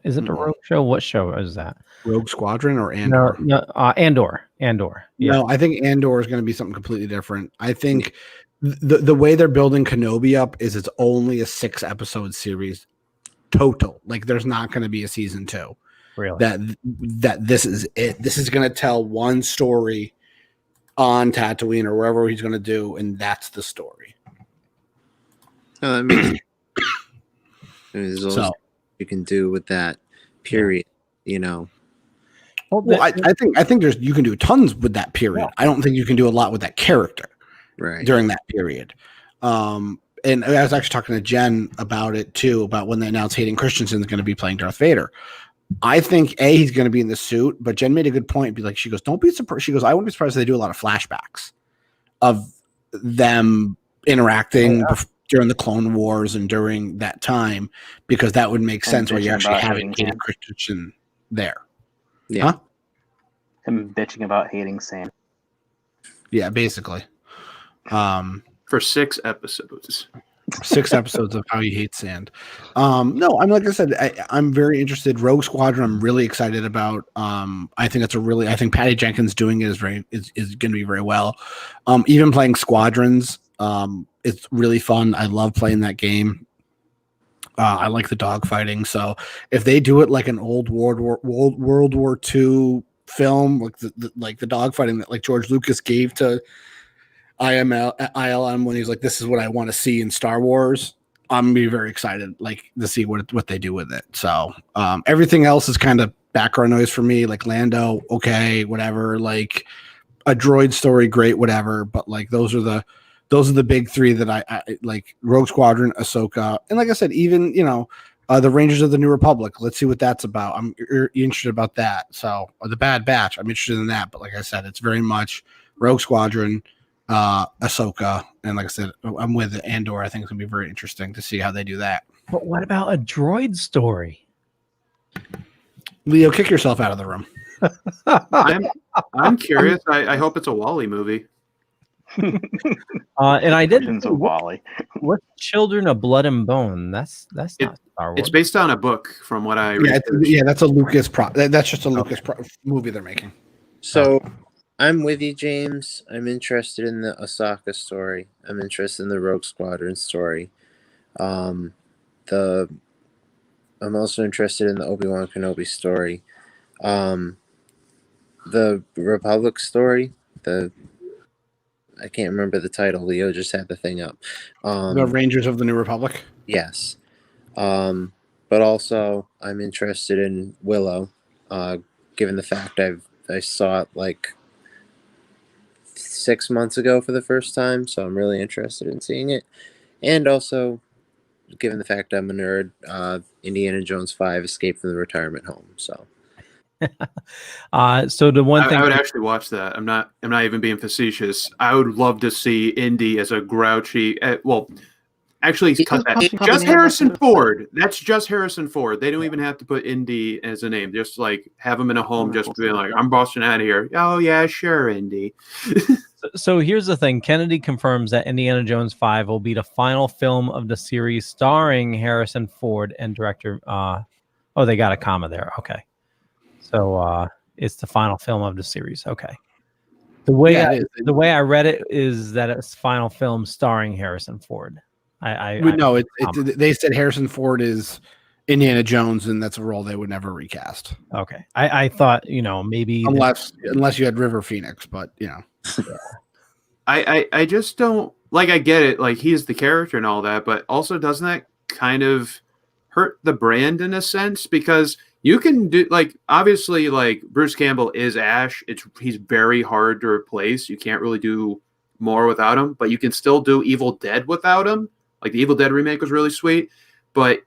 Is it a Rogue show? What show is that? Rogue Squadron or Andor? No, Andor. Yeah. No, I think Andor is going to be something completely different. I think the way they're building Kenobi up is it's only a 6-episode series total. Like there's not going to be a season 2. Really? That this is it. This is going to tell one story on Tatooine or wherever he's going to do, and that's the story. Oh, that makes there's also you can do with that period, you know. Well, I think there's you can do tons with that period. I don't think you can do a lot with that character during that period. And I was actually talking to Jen about it too, about when they announced Hayden Christensen is going to be playing Darth Vader. I think he's going to be in the suit, but Jen made a good point. Be like, she goes, don't be surprised. She goes, I wouldn't be surprised if they do a lot of flashbacks of them interacting during the Clone Wars and during that time, because that would make sense where you actually having Hayden Christensen there. Yeah. Huh? Him bitching about hating Sam. Yeah, basically. For 6 episodes. 6 episodes of how he hates sand. No, I'm like I said, I'm very interested. Rogue Squadron, I'm really excited about. I think I think Patty Jenkins doing it is going to be very well. Even playing Squadrons, it's really fun. I love playing that game. I like the dogfighting. So if they do it like an old World War II film, like the dogfighting that like George Lucas gave to ILM when he's like, this is what I want to see in Star Wars, I'm gonna be very excited like to see what they do with it. So everything else is kind of background noise for me, like Lando, okay, whatever, like a droid story, great, whatever, but like those are the big 3 that I like: Rogue Squadron, Ahsoka, and like I said, even the Rangers of the New Republic. Let's see what that's about. I'm interested about that. So the Bad Batch, I'm interested in that, but like I said, it's very much Rogue Squadron, Ahsoka, and like I said, I'm with Andor. I think it's gonna be very interesting to see how they do that. But what about a droid story? Leo, kick yourself out of the room. I'm curious. I hope it's a Wall-E movie. And I did Wall-E. What Children of Blood and Bone? That's not Star Wars. It's based on a book, from what I read. That's a Lucas that's just a Lucas movie they're making. So I'm with you, James. I'm interested in the Ahsoka story. I'm interested in the Rogue Squadron story. I'm also interested in the Obi-Wan Kenobi story. The Republic story, I can't remember the title. Leo just had the thing up. The Rangers of the New Republic? Yes. But also, I'm interested in Willow, given the fact I saw it like 6 months ago for the first time, so I'm really interested in seeing it. And also, given the fact I'm a nerd, Indiana Jones 5: Escape from the Retirement Home. So, so the one thing I would actually watch that. I'm not even being facetious. I would love to see Indy as a grouchy. Actually, cut that. Just Harrison Ford. That's just Harrison Ford. They don't even have to put Indy as a name. Just like have him in a home, just being like, I'm busting out of here. Oh yeah, sure, Indy. So here's the thing. Kennedy confirms that Indiana Jones 5 will be the final film of the series starring Harrison Ford and director. They got a comma there. Okay. So it's the final film of the series. Okay. The way I read it is that it's final film starring Harrison Ford. They said Harrison Ford is Indiana Jones, and that's a role they would never recast. Okay. I thought, maybe unless you had River Phoenix, but I just don't like. I get it, like he's the character and all that, but also doesn't that kind of hurt the brand in a sense? Because you can do obviously Bruce Campbell is Ash. He's very hard to replace. You can't really do more without him, but you can still do Evil Dead without him. Like the Evil Dead remake was really sweet, but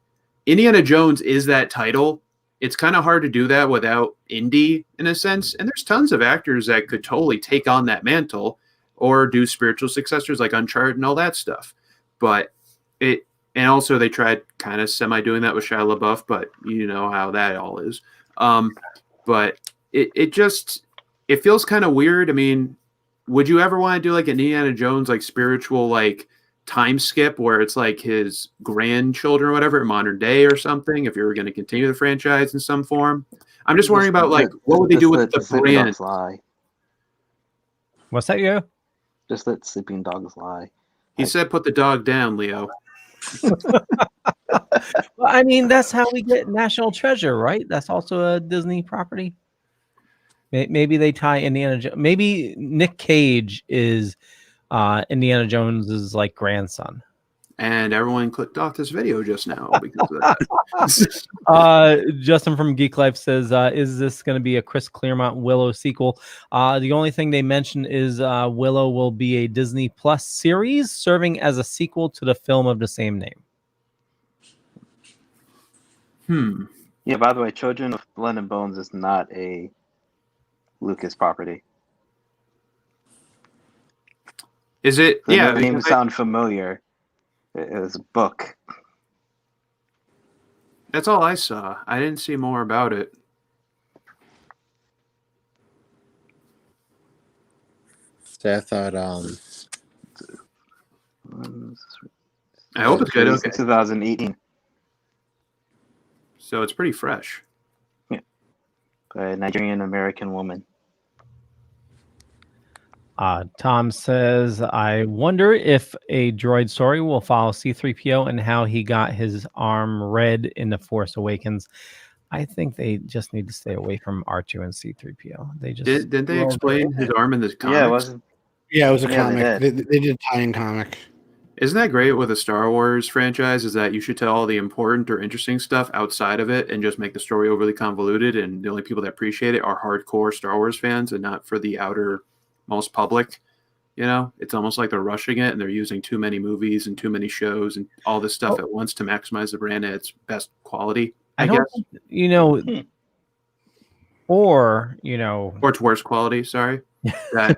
Indiana Jones is that title. It's kind of hard to do that without Indy in a sense. And there's tons of actors that could totally take on that mantle or do spiritual successors like Uncharted and all that stuff. And also they tried kind of semi doing that with Shia LaBeouf, but you know how that all is. But it just, it feels kind of weird. I mean, would you ever want to do like an Indiana Jones like spiritual like time skip where it's like his grandchildren or whatever in modern day or something? If you were going to continue the franchise in some form, I'm just worrying about like what would they do with the brand? What's that, you? Just let sleeping dogs lie. He said, "Put the dog down, Leo." Well, I mean, that's how we get National Treasure, right? That's also a Disney property. Maybe they tie Indiana Jones. Maybe Nick Cage is Indiana Jones's like grandson. And everyone clicked off this video just now because of that. Justin from Geek Life says, is this going to be a Chris Claremont Willow sequel? The only thing they mentioned is Willow will be a Disney Plus series serving as a sequel to the film of the same name. Yeah, by the way, Children of Blood and Bones is not a Lucas property. Is it? The name sound familiar. It was a book. That's all I saw. I didn't see more about it. So I thought, I hope it's good. Okay. 2018. So it's pretty fresh. Yeah. By a Nigerian American woman. Tom says, I wonder if a droid story will follow C-3PO and how he got his arm red in The Force Awakens. I think they just need to stay away from R2 and C-3PO. They just did they explain his arm in the comics? Yeah, it was a comic. They did a tie-in comic. Isn't that great with a Star Wars franchise? Is that you should tell all the important or interesting stuff outside of it and just make the story overly convoluted, and the only people that appreciate it are hardcore Star Wars fans and not for the outer most public. You know, it's almost like they're rushing it and they're using too many movies and too many shows and all this stuff at once to maximize the brand at its best quality, I guess. Or to worse quality, sorry. That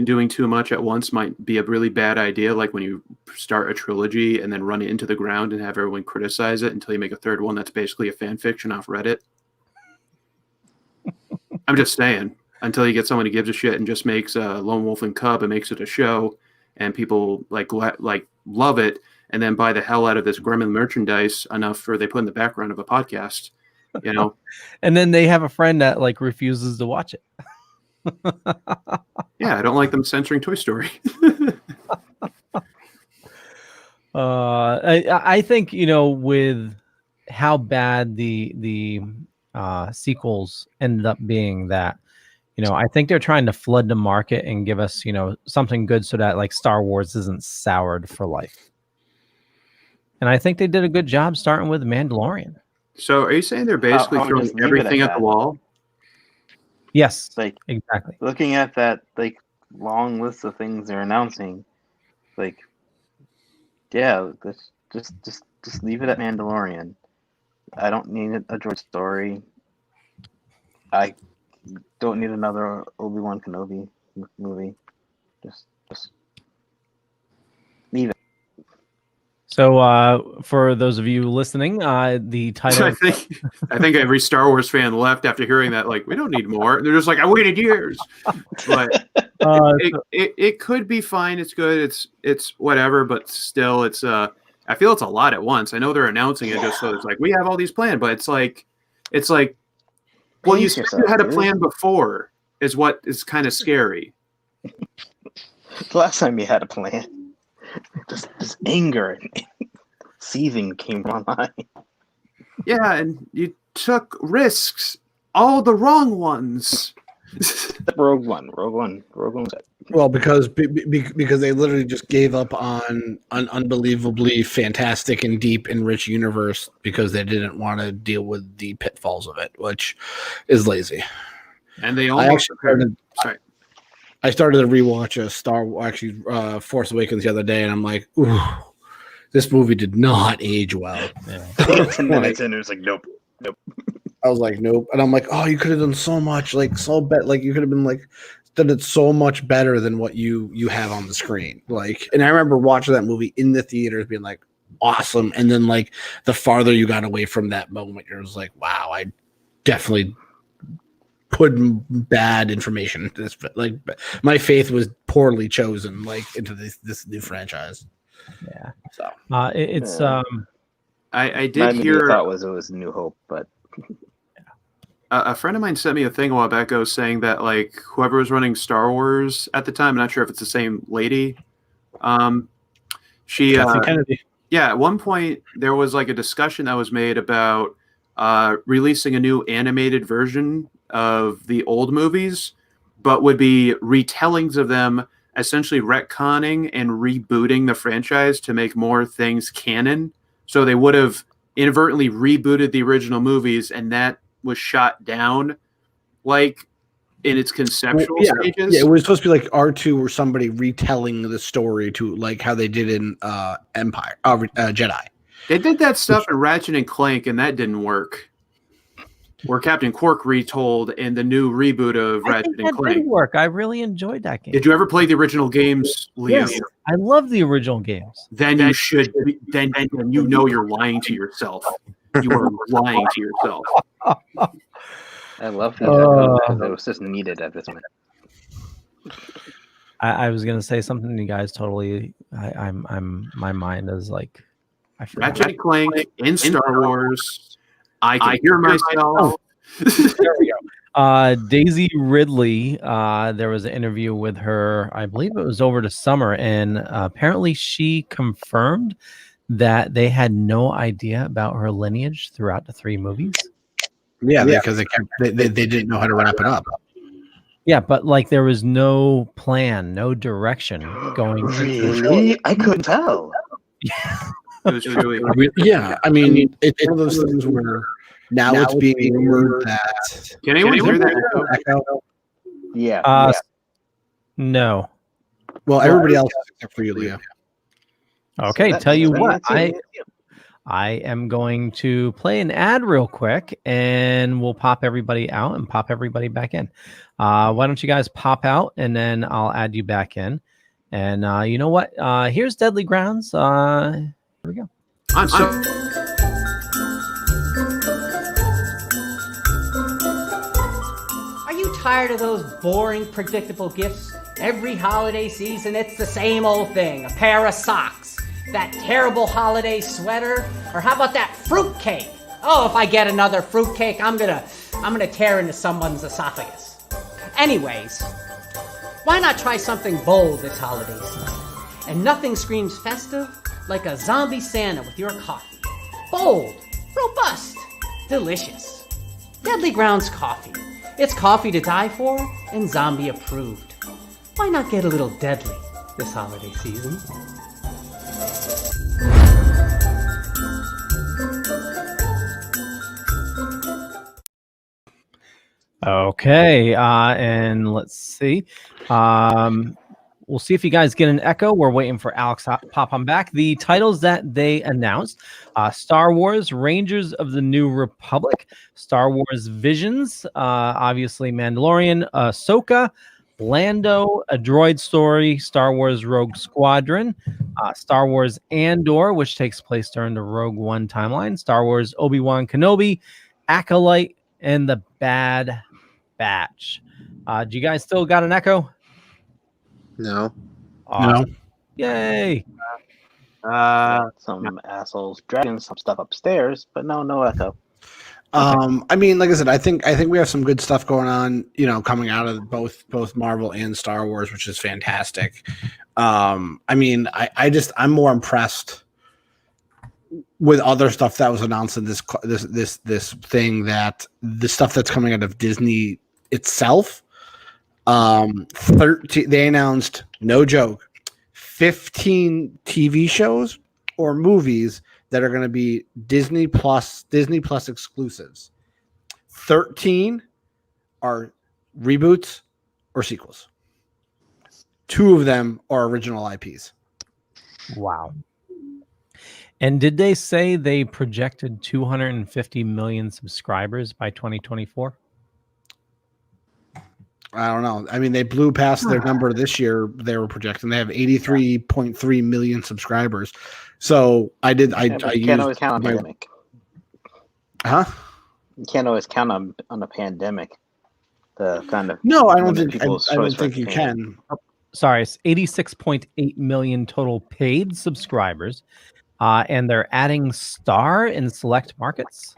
doing too much at once might be a really bad idea, like when you start a trilogy and then run it into the ground and have everyone criticize it until you make a third one that's basically a fan fiction off Reddit. I'm just saying. Until you get someone who gives a shit and just makes Lone Wolf and Cub and makes it a show, and people like love it, and then buy the hell out of this Gremlin merchandise enough for they put in the background of a podcast, you know. And then they have a friend that like refuses to watch it. Yeah, I don't like them censoring Toy Story. I think with how bad the sequels ended up being, that I think they're trying to flood the market and give us, something good so that like Star Wars isn't soured for life. And I think they did a good job starting with Mandalorian. So are you saying they're basically throwing everything at the wall? Yes, exactly. Looking at that long list of things they're announcing, just leave it at Mandalorian. I don't need a droid story. I don't need another Obi-Wan Kenobi movie. Just leave it. So for those of you listening, the title... I think every Star Wars fan left after hearing that, we don't need more. They're just like, I waited years. But it could be fine. It's good. It's whatever, but still, it's I feel it's a lot at once. I know they're announcing it just so it's like, we have all these planned, but it's like, well, you said you had a plan before is what is kind of scary. The last time you had a plan, this anger and seething came online. Yeah, and you took risks, all the wrong ones. Rogue One. Well, because they literally just gave up on an unbelievably fantastic and deep and rich universe because they didn't want to deal with the pitfalls of it, which is lazy. And they almost I started to rewatch Force Awakens the other day, and I'm like, ooh, this movie did not age well. Yeah. 10 minutes in, it was like, nope. I was like, nope. And I'm like, oh, you could have done so much, so better. You could have been done it so much better than what you have on the screen. And I remember watching that movie in the theaters being like, awesome. And then the farther you got away from that moment, you're just like, wow, I definitely put bad information. Like my faith was poorly chosen, like into this new franchise. Yeah. So it's I did My hear. thought was it was New Hope, but a friend of mine sent me a thing a while back ago saying that like whoever was running Star Wars at the time, I'm not sure if it's the same lady. She yeah, at one point there was like a discussion that was made about releasing a new animated version of the old movies, but would be retellings of them, essentially retconning and rebooting the franchise to make more things canon. So they would have inadvertently rebooted the original movies, and that was shot down like in its conceptual stages. Yeah, it was supposed to be like R2 or somebody retelling the story to like how they did in Empire, Jedi. They did that stuff in Ratchet and Clank, and that didn't work. Where Captain Quark retold in the new reboot of Ratchet and Clank. Did work. I really enjoyed that game. Did you ever play the original games, Liam? Yes, I love the original games. Then you should. Then you know you're lying to yourself. You are lying to yourself. I love that because it was just needed at this moment. I was gonna say something. You guys totally. I'm. My mind is like. I forgot. Ratchet and Clank in Star Wars. I can hear myself. There we go. Daisy Ridley. There was an interview with her. I believe it was over the summer, and apparently she confirmed that they had no idea about her lineage throughout the 3 movies. Yeah, because they didn't know how to wrap it up. Yeah, but like there was no plan, no direction going. Really? I couldn't tell. It was really, yeah. I mean, it's one of those things where now it's being rumored that. Can anyone hear that echo? Yeah. No. Well, everybody else except for you, Leah. Okay, tell you what, I am going to play an ad real quick, and we'll pop everybody out and pop everybody back in. Why don't you guys pop out, and then I'll add you back in. And you know what? Here's Deadly Grounds. Here we go. Are you tired of those boring, predictable gifts? Every holiday season, it's the same old thing. A pair of socks, that terrible holiday sweater, or how about that fruitcake? Oh, if I get another fruitcake, I'm gonna tear into someone's esophagus. Anyways, why not try something bold this holiday season? And nothing screams festive like a zombie Santa with your coffee. Bold, robust, delicious. Deadly Grounds coffee. It's coffee to die for and zombie approved. Why not get a little deadly this holiday season? Okay, and let's see. We'll see if you guys get an echo. We're waiting for Alex to pop on back. The titles that they announced: Star Wars Rangers of the New Republic, Star Wars Visions, obviously Mandalorian, Ahsoka, Lando, A Droid Story, Star Wars Rogue Squadron, Star Wars Andor, which takes place during the Rogue One timeline, Star Wars Obi-Wan Kenobi, Acolyte, and The Bad Batch. Do you guys still got an echo? No. Awesome. No. Yay. Some assholes dragging some stuff upstairs, but no echo. I mean, like I said, I think we have some good stuff going on, coming out of both Marvel and Star Wars, which is fantastic. I mean, I'm more impressed with other stuff that was announced in this thing, that the stuff that's coming out of Disney itself. 13, they announced, no joke, 15 TV shows or movies that are going to be Disney Plus exclusives. 13 are reboots or sequels. 2 of them are original IPs. Wow. And did they say they projected 250 million subscribers by 2024? I don't know. I mean, they blew past their number this year. They were projecting. They have 83.3 million subscribers. So I can't always count on pandemic. Huh? You can't always count on a pandemic. to kind of No, I don't think people's I don't choice for think you entertainment. can. Sorry, it's 86.8 million total paid subscribers, and they're adding Star in select markets.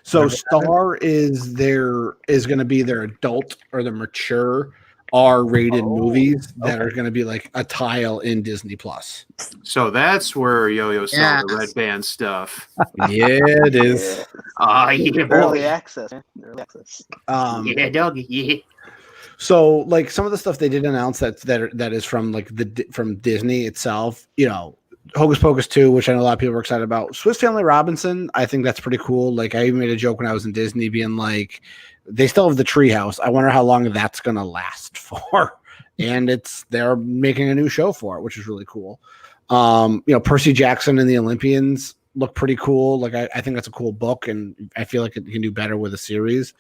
So Star is going to be their adult or the mature R-rated movies that are going to be like a tile in Disney Plus. So that's where Yo-Yo saw the red band stuff. Yeah, it is. Ah, yeah, Early boy. access. Man. Early access. Yeah, doggy. Yeah. So, like some of the stuff they did announce that is from like from Disney itself. You know, Hocus Pocus 2, which I know a lot of people are excited about. Swiss Family Robinson, I think that's pretty cool. Like I even made a joke when I was in Disney, being like, they still have the treehouse. I wonder how long that's gonna last for. And they're making a new show for it, which is really cool. You know, Percy Jackson and the Olympians look pretty cool. Like I think that's a cool book, and I feel like it can do better with a series.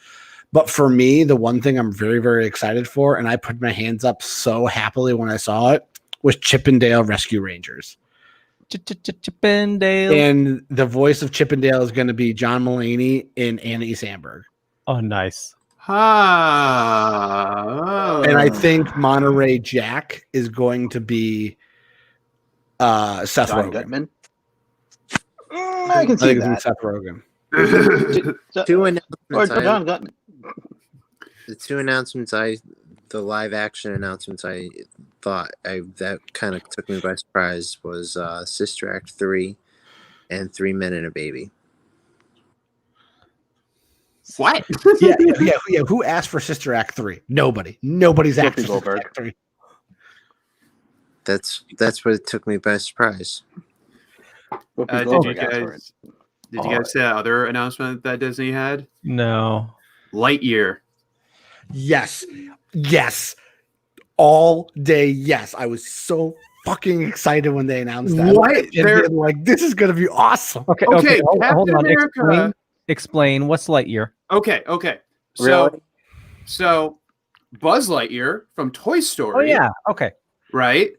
But for me, the one thing I'm very, very excited for, and I put my hands up so happily when I saw it, was Chippendale Rescue Rangers. Chippendale. And the voice of Chippendale is going to be John Mulaney and Annie Samberg. Oh, nice. And I think Monterey Jack is going to be Seth John Rogen. Goodman. I can see think that. it's Seth Rogen. Two Or announcements. John Goodman. The two announcements the live action announcements I thought that kind of took me by surprise was Sister Act 3 and 3 Men and a Baby. What? yeah. Who asked for Sister Act 3? Nobody. Nobody's asked for Sister Act 3. That's what it took me by surprise. Did you guys see that other announcement that Disney had? No. Yes. Lightyear. All day, yes. I was so fucking excited when they announced that. What? And they're like, this is going to be awesome. Okay. Hold on. Explain. What's Lightyear? Okay. Really? So Buzz Lightyear from Toy Story. Oh, yeah. Okay. Right?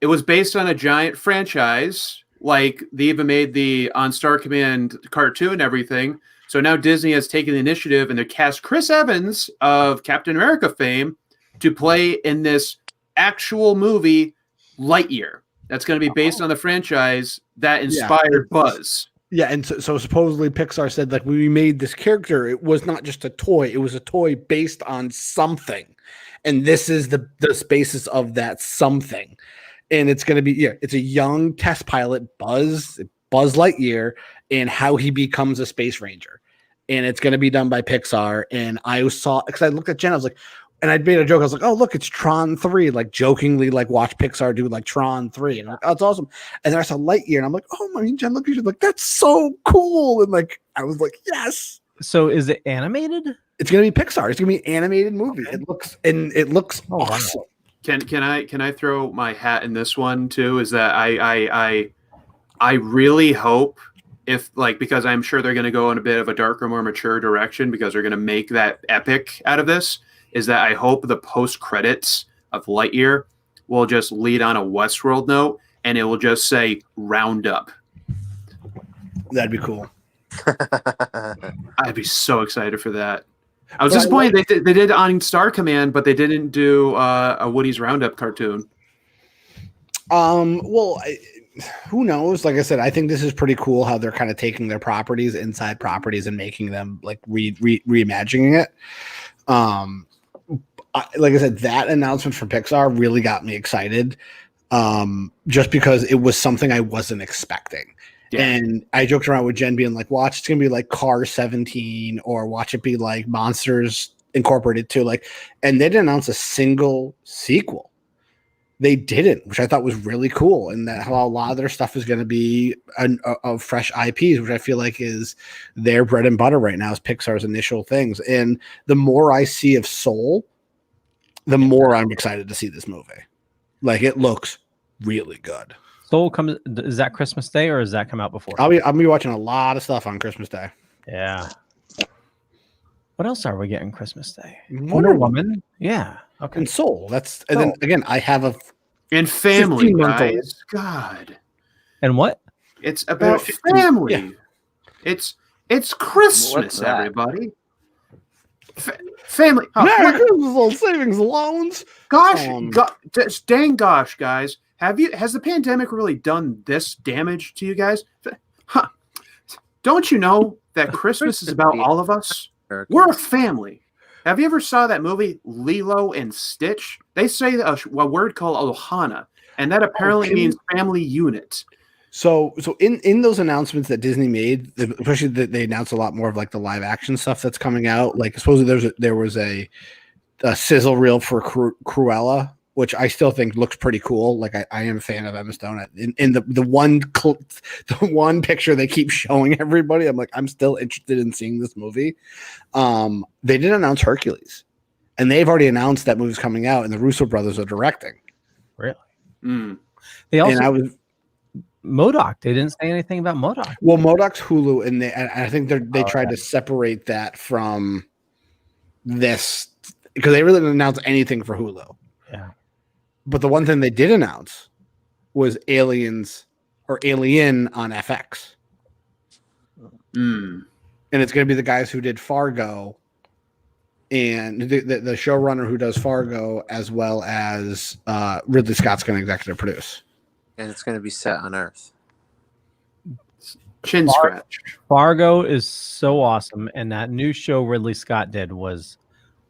It was based on a giant franchise. Like they even made the On Star Command cartoon and everything. So now Disney has taken the initiative and they cast Chris Evans of Captain America fame to play in this actual movie Lightyear. That's going to be based on the franchise that inspired Buzz. Yeah, and so supposedly Pixar said, like, we made this character. It was not just a toy. It was a toy based on something. And this is the basis of that something. And it's going to be, it's a young test pilot, Buzz Lightyear, and how he becomes a space ranger. And it's going to be done by Pixar. And I saw, because I looked at Jen, I was like, and I made a joke. I was like, oh, look, it's Tron 3, like jokingly, like watch Pixar do like Tron 3. And I'm like, oh, that's awesome. And then I saw Lightyear and I'm like, oh, my Jen, look at you. Like, that's so cool. And like, I was like, yes. So is it animated? It's going to be Pixar. It's going to be an animated movie. Okay. It looks awesome. Wow. Can I throw my hat in this one too? Is that I really hope because I'm sure they're going to go in a bit of a darker, more mature direction because they're going to make that epic out of this. Is that I hope the post credits of Lightyear will just lead on a Westworld note and it will just say Roundup. That'd be cool. I'd be so excited for that. I was disappointed they did On Star Command, but they didn't do a Woody's Roundup cartoon. Well, who knows? Like I said, I think this is pretty cool how they're kind of taking their properties, inside properties, and making them like reimagining it. Like I said, that announcement from Pixar really got me excited, just because it was something I wasn't expecting. Yeah. And I joked around with Jen being like, watch, it's going to be like Cars 17 or watch it be like Monsters Incorporated 2. Like, and they didn't announce a single sequel. They didn't, which I thought was really cool. And that how a lot of their stuff is going to be of fresh IPs, which I feel like is their bread and butter right now is Pixar's initial things. And the more I see of Soul, the more I'm excited to see this movie. Like, it looks really good. Soul comes, is that Christmas Day or does that come out before? I'll be watching a lot of stuff on Christmas Day. Yeah. What else are we getting Christmas Day? Wonder Woman. Yeah. Okay. And Soul. And then again, I have a and family, guys. God. And what? It's about family. Yeah. It's Christmas, everybody. Family. Merry Christmas, old savings loans. Gosh, dang gosh, guys. Has the pandemic really done this damage to you guys? Huh. Don't you know that Christmas is about all of us? We're a family. Have you ever saw that movie Lilo and Stitch? They say a word called Ohana, and that apparently means family unit. So in those announcements that Disney made, especially that they announced a lot more of like the live action stuff that's coming out. Like supposedly there was a sizzle reel for Cruella, which I still think looks pretty cool. Like I am a fan of Emma Stone. In the one picture they keep showing everybody, I'm like, I'm still interested in seeing this movie. They didn't announce Hercules, and they've already announced that movie's coming out, and the Russo brothers are directing. Really? Mm. They also MODOK. They didn't say anything about MODOK. Well, MODOK's Hulu, and I think they tried to separate that from this because they really didn't announce anything for Hulu. Yeah. But the one thing they did announce was Alien on FX. Mm. And it's going to be the guys who did Fargo and the showrunner who does Fargo, as well as Ridley Scott's going to executive produce. And it's going to be set on Earth. Chin scratch. Fargo is so awesome, and that new show Ridley Scott did was,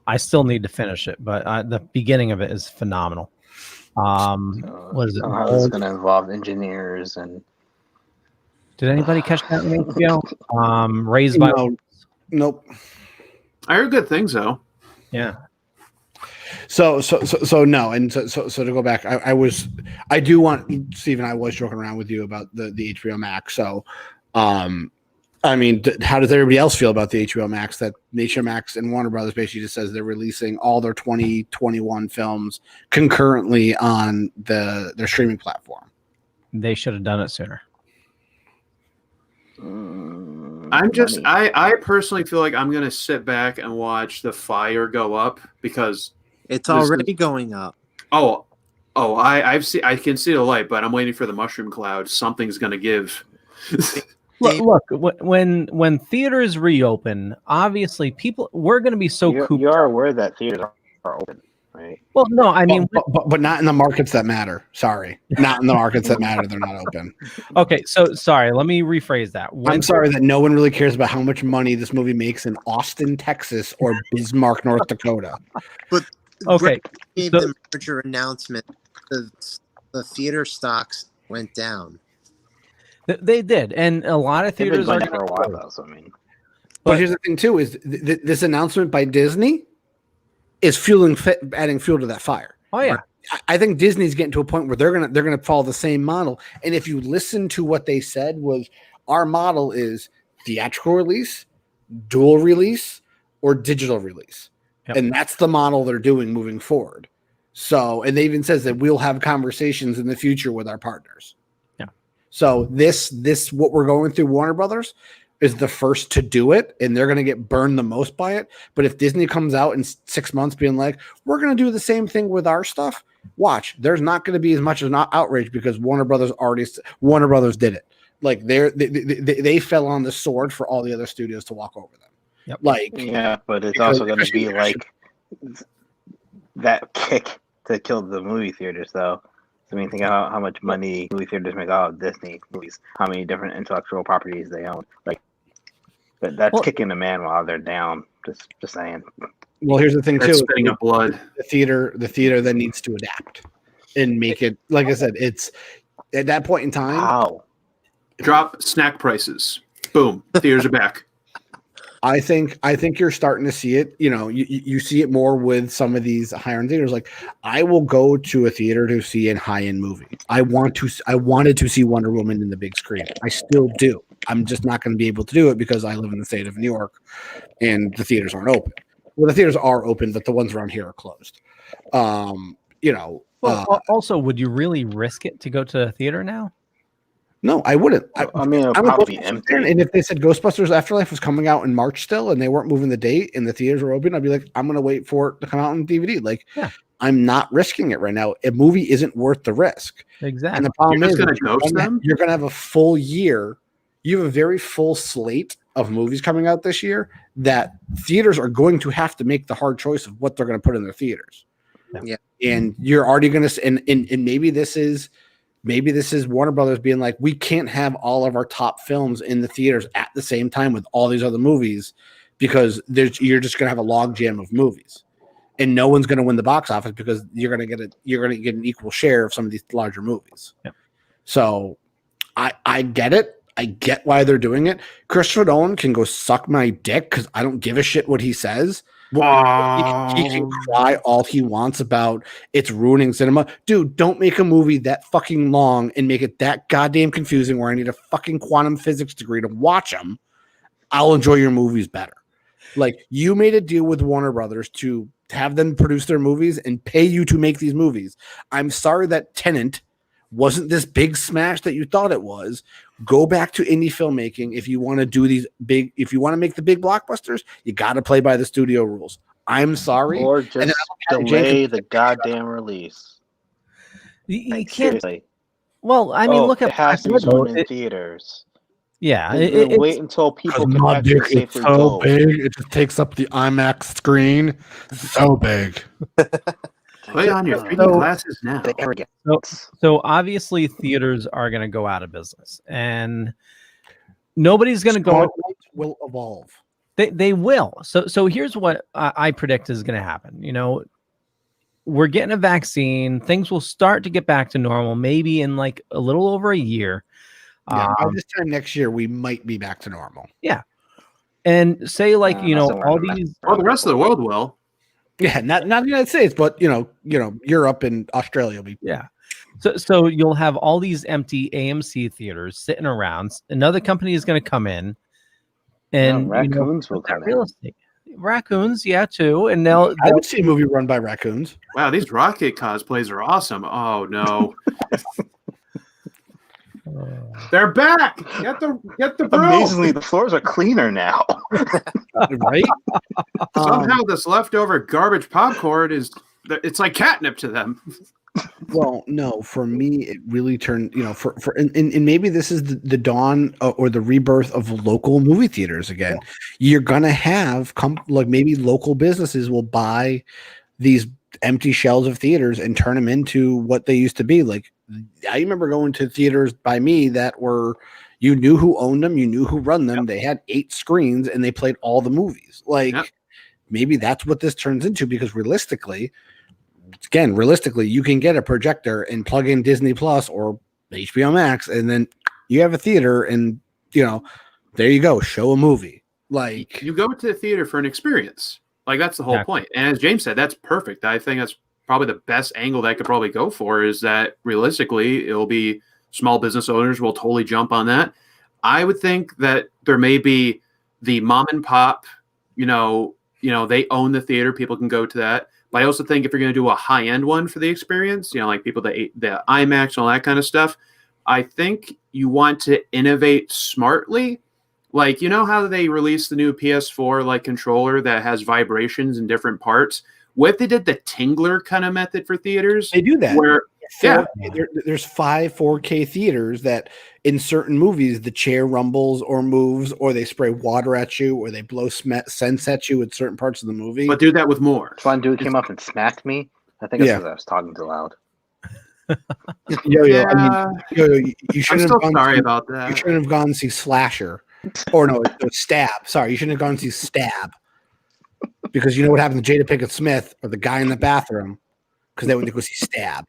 I still need to finish it, but the beginning of it is phenomenal. What is it? It's going to involve engineers and. Did anybody catch that on HBO? Raised by Nope. I heard good things though. Yeah. So no, and so to go back, I do want Stephen. I was joking around with you about the HBO Max. So, I mean, how does everybody else feel about the HBO Max? That HBO Max and Warner Brothers basically just says they're releasing all their 2021 films concurrently on their streaming platform. They should have done it sooner. I personally feel like I'm gonna sit back and watch the fire go up because it's already going up. I can see the light, but I'm waiting for the mushroom cloud. Something's gonna give. Look, when theaters reopen, obviously we're going to be so cooped. You are aware that theaters are open, right? Well, no, I mean, but not in the markets that matter. Sorry, not in the markets that matter. They're not open. Okay, so sorry. Let me rephrase that. I'm sorry that no one really cares about how much money this movie makes in Austin, Texas, or Bismarck, North Dakota. But okay, gave the merger announcement. The theater stocks went down. They did, and a lot of theaters are for a while though. So I mean, but here's the thing too: is this announcement by Disney is adding fuel to that fire. Oh yeah, I think Disney's getting to a point where they're gonna follow the same model. And if you listen to what they said, was our model is theatrical release, dual release, or digital release, and that's the model they're doing moving forward. So, and they even says that we'll have conversations in the future with our partners. So this what we're going through Warner Brothers is the first to do it, and they're going to get burned the most by it. But if Disney comes out in 6 months being like, we're going to do the same thing with our stuff, watch. There's not going to be as much as not outrage because Warner Brothers did it. Like they fell on the sword for all the other studios to walk over them. Yep. Like yeah, but it's also going to be like that kick to kill the movie theaters, though. I mean, think about how much money movie theaters make out of Disney movies, how many different intellectual properties they own. Like, but that's kicking the man while they're down. Just saying. Well, here's the thing too: spitting up blood. The theater then needs to adapt and make it. Like I said, it's at that point in time. How? Drop snack prices. Boom. Theaters are back. I think you're starting to see it. You know, you see it more with some of these higher end theaters. Like, I will go to a theater to see a high end movie. I wanted to see Wonder Woman in the big screen. I still do. I'm just not going to be able to do it because I live in the state of New York, and the theaters aren't open. Well, the theaters are open, but the ones around here are closed. Also, would you really risk it to go to a theater now? No, I wouldn't. I mean, it'll probably be empty. And if they said Ghostbusters Afterlife was coming out in March still, and they weren't moving the date, and the theaters were open, I'd be like, I'm going to wait for it to come out on DVD. Like, I'm not risking it right now. A movie isn't worth the risk. Exactly. And the problem is, you're going to have a full year. You have a very full slate of movies coming out this year that theaters are going to have to make the hard choice of what they're going to put in their theaters. Yeah. And you're already going to, and maybe this is Warner Brothers being like, we can't have all of our top films in the theaters at the same time with all these other movies because you're just going to have a log jam of movies, and no one's going to win the box office because you're going to get an equal share of some of these larger movies. Yep. So I get it. I get why they're doing it. Christopher Nolan can go suck my dick because I don't give a shit what he says. Wow. He can cry all he wants about it's ruining cinema. Dude, don't make a movie that fucking long and make it that goddamn confusing where I need a fucking quantum physics degree to watch them. I'll enjoy your movies better. Like, you made a deal with Warner Brothers to have them produce their movies and pay you to make these movies. I'm sorry that Tenet wasn't this big smash that you thought it was. Go back to indie filmmaking. If you want to do these big, if you want to make the big blockbusters, you got to play by the studio rules. I'm sorry. Or just delay the goddamn release. You Like, can't. seriously. Well, I mean, look at it has to be shown in theaters. Yeah, And wait until people can my actually dick is safely so go. big, it just takes up the IMAX screen. So big. Put on your 3D glasses now. So obviously theaters are going to go out of business, and nobody's going to go. Spotlight will evolve. They will. So here's what I predict is going to happen. You know, we're getting a vaccine. Things will start to get back to normal, maybe in like a little over a year. Yeah, by this time next year, we might be back to normal. Yeah, and say like all these. Well, the rest of the world will. Yeah, not the United States, but Europe and Australia will be. Yeah. So you'll have all these empty AMC theaters sitting around. Another company is going to come in, and raccoons will come real in. estate. Raccoons, yeah, too, and they'll. I would see a movie run by raccoons. Wow, these rocket cosplays are awesome. Oh no. They're back. Get the broom. Amazingly, the floors are cleaner now. Right? Somehow this leftover garbage popcorn it's like catnip to them. Well, no, for me, it really turned, and maybe this is the dawn or the rebirth of local movie theaters again. You're going to have maybe local businesses will buy these empty shells of theaters and turn them into what they used to be. Like, I remember going to theaters by me that were, you knew who owned them, you knew who run them. Yep. They had 8 screens and they played all the movies. Like, maybe that's what this turns into, because realistically, you can get a projector and plug in Disney Plus or HBO Max, and then you have a theater, and there you go, show a movie. Like, you go to the theater for an experience. Like, that's the whole point. And as James said, that's perfect. I think that's probably the best angle that I could probably go for, is that realistically it'll be small business owners will totally jump on that. I would think that there may be the mom and pop, they own the theater, people can go to that. But I also think if you're going to do a high end one for the experience, like people the IMAX and all that kind of stuff, I think you want to innovate smartly. Like, how they released the new PS4 controller that has vibrations in different parts? What if they did the Tingler kind of method for theaters? They do that. Where, there's 5 4K theaters that in certain movies the chair rumbles or moves, or they spray water at you, or they blow scents at you at certain parts of the movie. But do that with more. One dude came up and smacked me. I think it's because I was talking too loud. You shouldn't have gone. Sorry about that. You shouldn't have gone to see Slasher, or no, Stab. Sorry, you shouldn't have gone to see Stab, because you know what happened to Jada Pinkett Smith or the guy in the bathroom, because they went to go see Stab.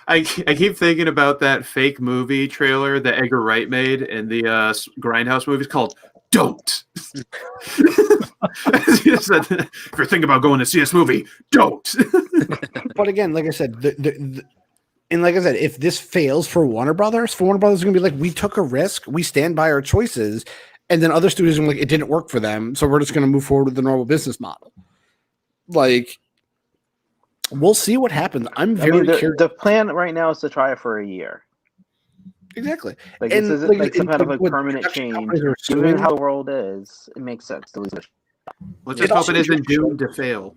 I keep thinking about that fake movie trailer that Edgar Wright made in the Grindhouse movies called "Don't." If you're thinking about going to see this movie, don't. But again, like I said, if this fails for Warner Brothers is going to be like, we took a risk, we stand by our choices, and then other studios are like, it didn't work for them, so we're just going to move forward with the normal business model. Like, we'll see what happens. I'm very curious. The plan right now is to try it for a year. Exactly. Like, this isn't like some kind of a permanent change. Given how the world is, it makes sense to lose it. Let's just hope it isn't doomed to fail.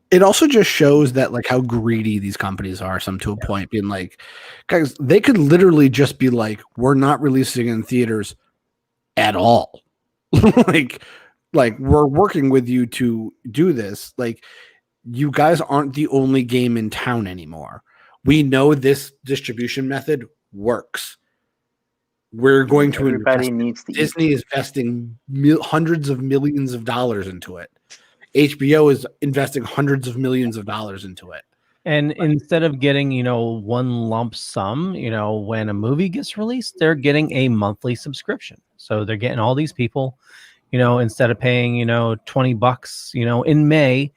It also just shows that how greedy these companies are, some to a point, being like, guys, they could literally just be like, we're not releasing in theaters at all. like we're working with you to do this. Like, you guys aren't the only game in town anymore. We know this distribution method works. We're going to Everybody invest. needs to Disney is investing hundreds of millions of dollars into it. HBO is investing hundreds of millions of dollars into it. And instead of getting, one lump sum, when a movie gets released, they're getting a monthly subscription. So they're getting all these people, instead of paying, $20, in May,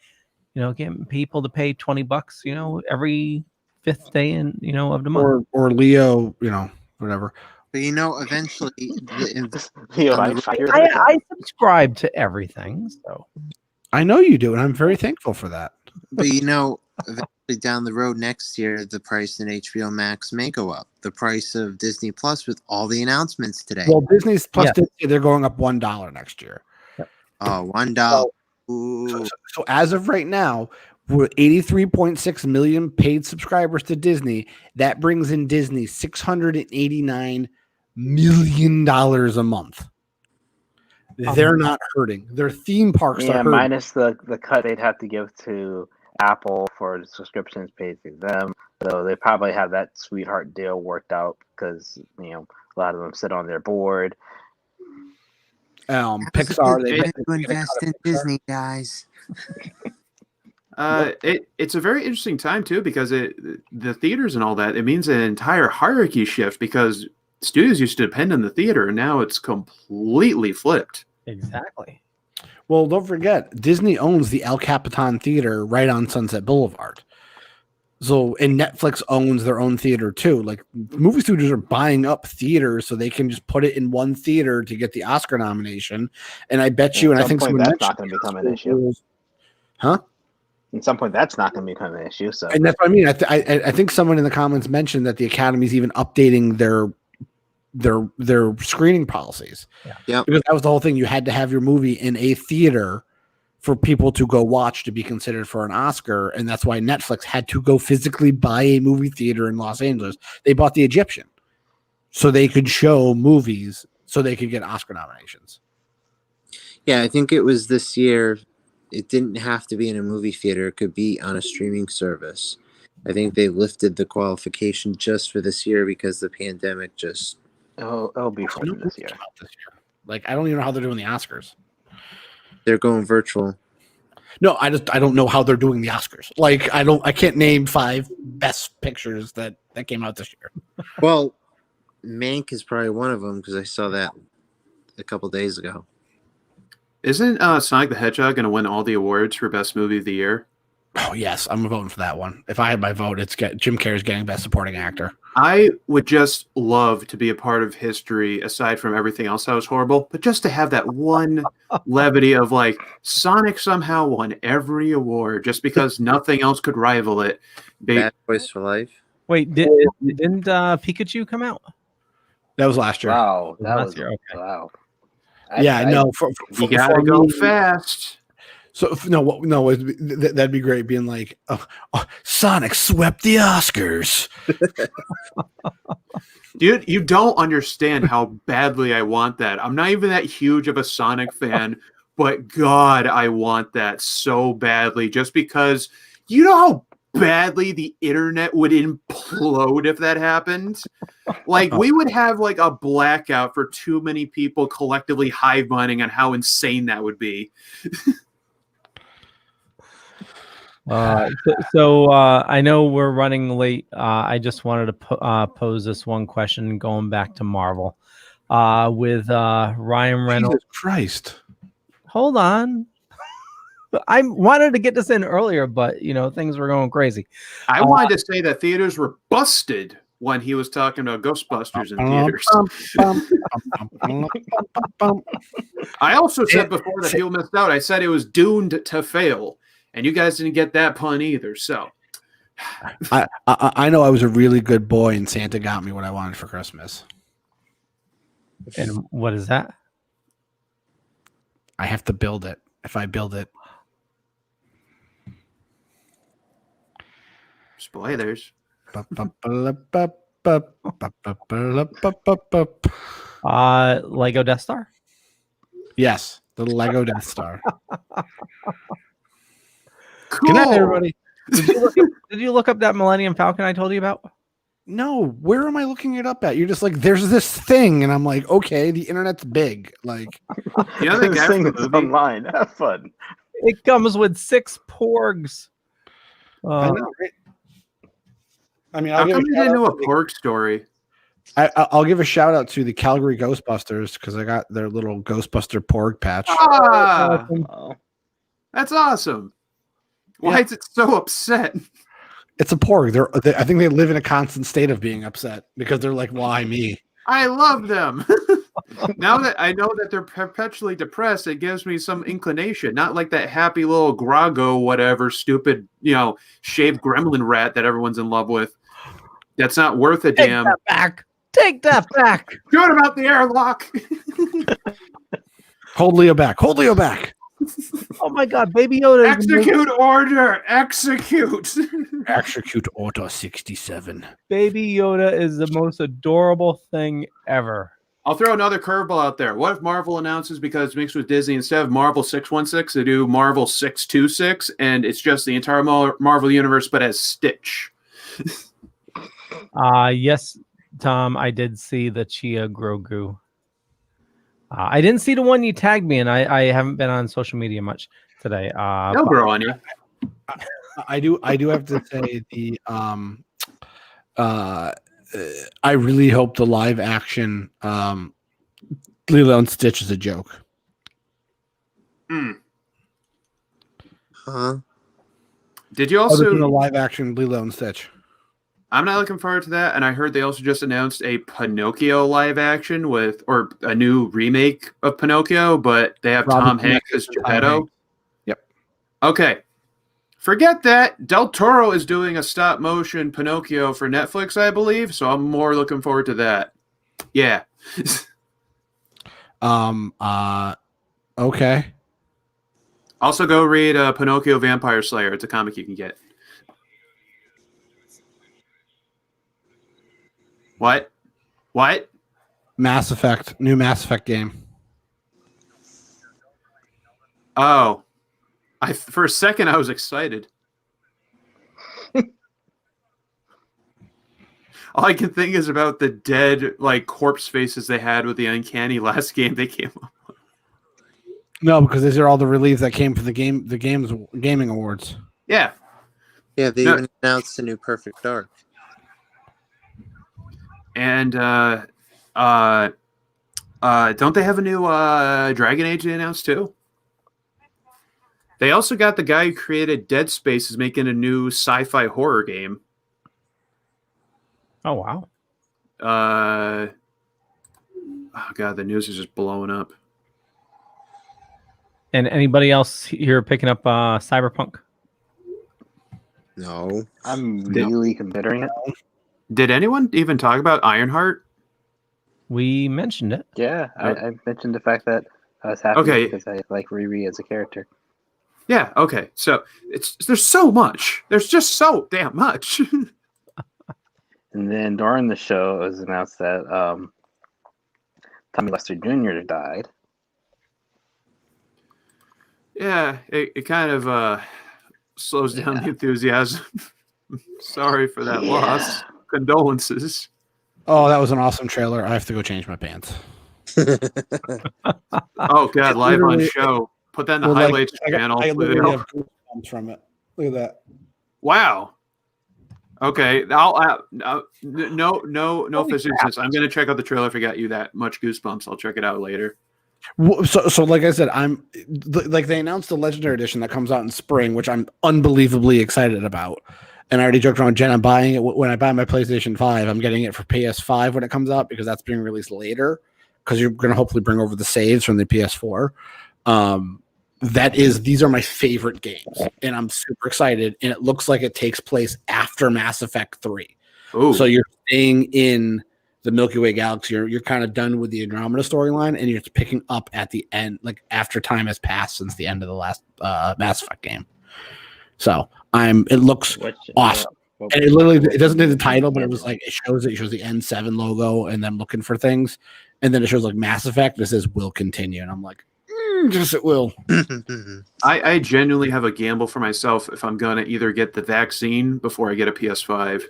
getting people to pay $20, every fifth day of the month. Or Leo, whatever. But eventually, I subscribe to everything. So I know you do, and I'm very thankful for that. But eventually down the road next year, the price in HBO Max may go up. The price of Disney Plus with all the announcements today. Well, Disney Plus did say they're going up $1 next year. Oh, $1. So as of right now, we're 83.6 million paid subscribers to Disney. That brings in Disney $689 million a month. They're not hurting. Their theme parks are hurting. Minus the cut they'd have to give to Apple for the subscriptions paid to them. So they probably have that sweetheart deal worked out because a lot of them sit on their board. Pixar, they invest in Disney, guys. It's a very interesting time too because the theaters and all that, it means an entire hierarchy shift because studios used to depend on the theater and now it's completely flipped. Exactly. Well, don't forget, Disney owns the El Capitan Theater right on Sunset Boulevard. So, and Netflix owns their own theater too. Like, movie studios are buying up theaters so they can just put it in one theater to get the Oscar nomination. And I bet you, and I think someone that's not going to become an issue. Huh? At some point, that's not going to become an issue. So, and that's what I mean. I think someone in the comments mentioned that the Academy's even updating their screening policies. Yeah. Because that was the whole thing. You had to have your movie in a theater for people to go watch to be considered for an Oscar. And that's why Netflix had to go physically buy a movie theater in Los Angeles. They bought the Egyptian so they could show movies so they could get Oscar nominations. Yeah, I think it was this year. It didn't have to be in a movie theater. It could be on a streaming service. I think they lifted the qualification just for this year because the pandemic just... It'll be for this year. Like, I don't even know how they're doing the Oscars. They're going virtual. No, I don't know how they're doing the Oscars. Like, I can't name 5 best pictures that came out this year. Well, Mank is probably one of them because I saw that a couple days ago. Isn't Sonic the Hedgehog going to win all the awards for best movie of the year? Oh yes, I'm voting for that one. If I had my vote, it's Jim Carrey's getting best supporting actor. I would just love to be a part of history, aside from everything else that was horrible, but just to have that one levity of like Sonic somehow won every award just because nothing else could rival it. Bad Boys for Life. Wait, didn't Pikachu come out? That was last year. Wow, that was last year. Okay. Wow. No, you gotta go fast. So no, that'd be great. Being like, Sonic swept the Oscars. Dude, you don't understand how badly I want that. I'm not even that huge of a Sonic fan, but God, I want that so badly. Just because you know how badly the internet would implode if that happened. Like, we would have like a blackout for too many people collectively hive minding on how insane that would be. So I know we're running late. I just wanted to pose this one question going back to Marvel with Ryan Reynolds. Jesus Christ. Hold on. I wanted to get this in earlier, but things were going crazy. I wanted to say that theaters were busted when he was talking about Ghostbusters in theaters. I also said before that people missed out. I said it was doomed to fail, and you guys didn't get that pun either. So I know I was a really good boy, and Santa got me what I wanted for Christmas. And what is that? I have to build it. If I build it. Spoilers. Lego Death Star. Yes, the Lego Death Star. Cool. Good night, everybody. Did you look up that Millennium Falcon I told you about? No, where am I looking it up at? You're just like, there's this thing, and I'm like, okay, the internet's big. Like, you know, the guy thing is online. Have fun. It comes with 6 porgs. I know, right? I mean, how come you didn't know a porg story? I'll give a shout out to the Calgary Ghostbusters because I got their little Ghostbuster porg patch. Ah, that's awesome. Why is it so upset? It's a porg. I think they live in a constant state of being upset because they're like, why me? I love them. Now that I know that they're perpetually depressed, it gives me some inclination. Not like that happy little Grago, whatever, stupid, shaved gremlin rat that everyone's in love with. That's not worth a damn. Take that back. Take that back. Good about the airlock. Hold Leo back. Hold Leo back. Oh my God, Baby Yoda! Execute order. Execute. Execute order 67. Baby Yoda is the most adorable thing ever. I'll throw another curveball out there. What if Marvel announces, because it's mixed with Disney, instead of Marvel 616, they do Marvel 626, and it's just the entire Marvel universe, but as Stitch? Yes, Tom, I did see the Chia Grogu. I didn't see the one you tagged me in. I haven't been on social media much today. They'll grow on you. I do have to say I really hope the live action Lilo and Stitch is a joke. Did you also the live action Lilo and Stitch? I'm not looking forward to that. And I heard they also just announced a Pinocchio live action or a new remake of Pinocchio, but they have Tom Hanks as Geppetto. Yep. Okay. Forget that. Del Toro is doing a stop motion Pinocchio for Netflix, I believe. So I'm more looking forward to that. Yeah. Okay. Also go read Pinocchio Vampire Slayer. It's a comic you can get. What? Mass Effect, new Mass Effect game. Oh, for a second I was excited. All I can think is about the dead, corpse faces they had with the Uncanny last game they came up with. No, because these are all the reliefs that came from the gaming awards. Yeah. Yeah, they even announced the new Perfect Dark. And don't they have a new Dragon Age they announced too? They also got the guy who created Dead Space is making a new sci-fi horror game. Oh wow. Oh God, the news is just blowing up. And anybody else here picking up Cyberpunk? No. I'm really considering it. Did anyone even talk about Ironheart? We mentioned it. Yeah, I mentioned the fact that I was happy because I like Riri as a character. Yeah, okay. So there's so much. There's just so damn much. And then during the show, it was announced that Tommy Lester Jr. died. Yeah, it kind of slows down the enthusiasm. Sorry for that loss. Condolences. Oh, that was an awesome trailer. I have to go change my pants. Oh God, live on show. Put that in the highlights channel. I literally have goosebumps from it. Look at that. Wow. Okay, I'll no facetious. I'm gonna check out the trailer if I got you that much goosebumps. I'll check it out later. So like I said, they announced the Legendary Edition that comes out in spring, which I'm unbelievably excited about. And I already joked around Jen, I'm buying it when I buy my PlayStation 5. I'm getting it for PS5 when it comes out because that's being released later. Because you're going to hopefully bring over the saves from the PS4. These are my favorite games, and I'm super excited. And it looks like it takes place after Mass Effect 3. Ooh. So you're staying in the Milky Way galaxy. You're kind of done with the Andromeda storyline, and you're picking up at the end, like after time has passed since the end of the last Mass Effect game. So it looks awesome. And it doesn't need the title, but it was like it shows the N7 logo and them looking for things. And then it shows like Mass Effect. It says will continue, and I'm like, yes, it will. I genuinely have a gamble for myself if I'm gonna either get the vaccine before I get a PS5.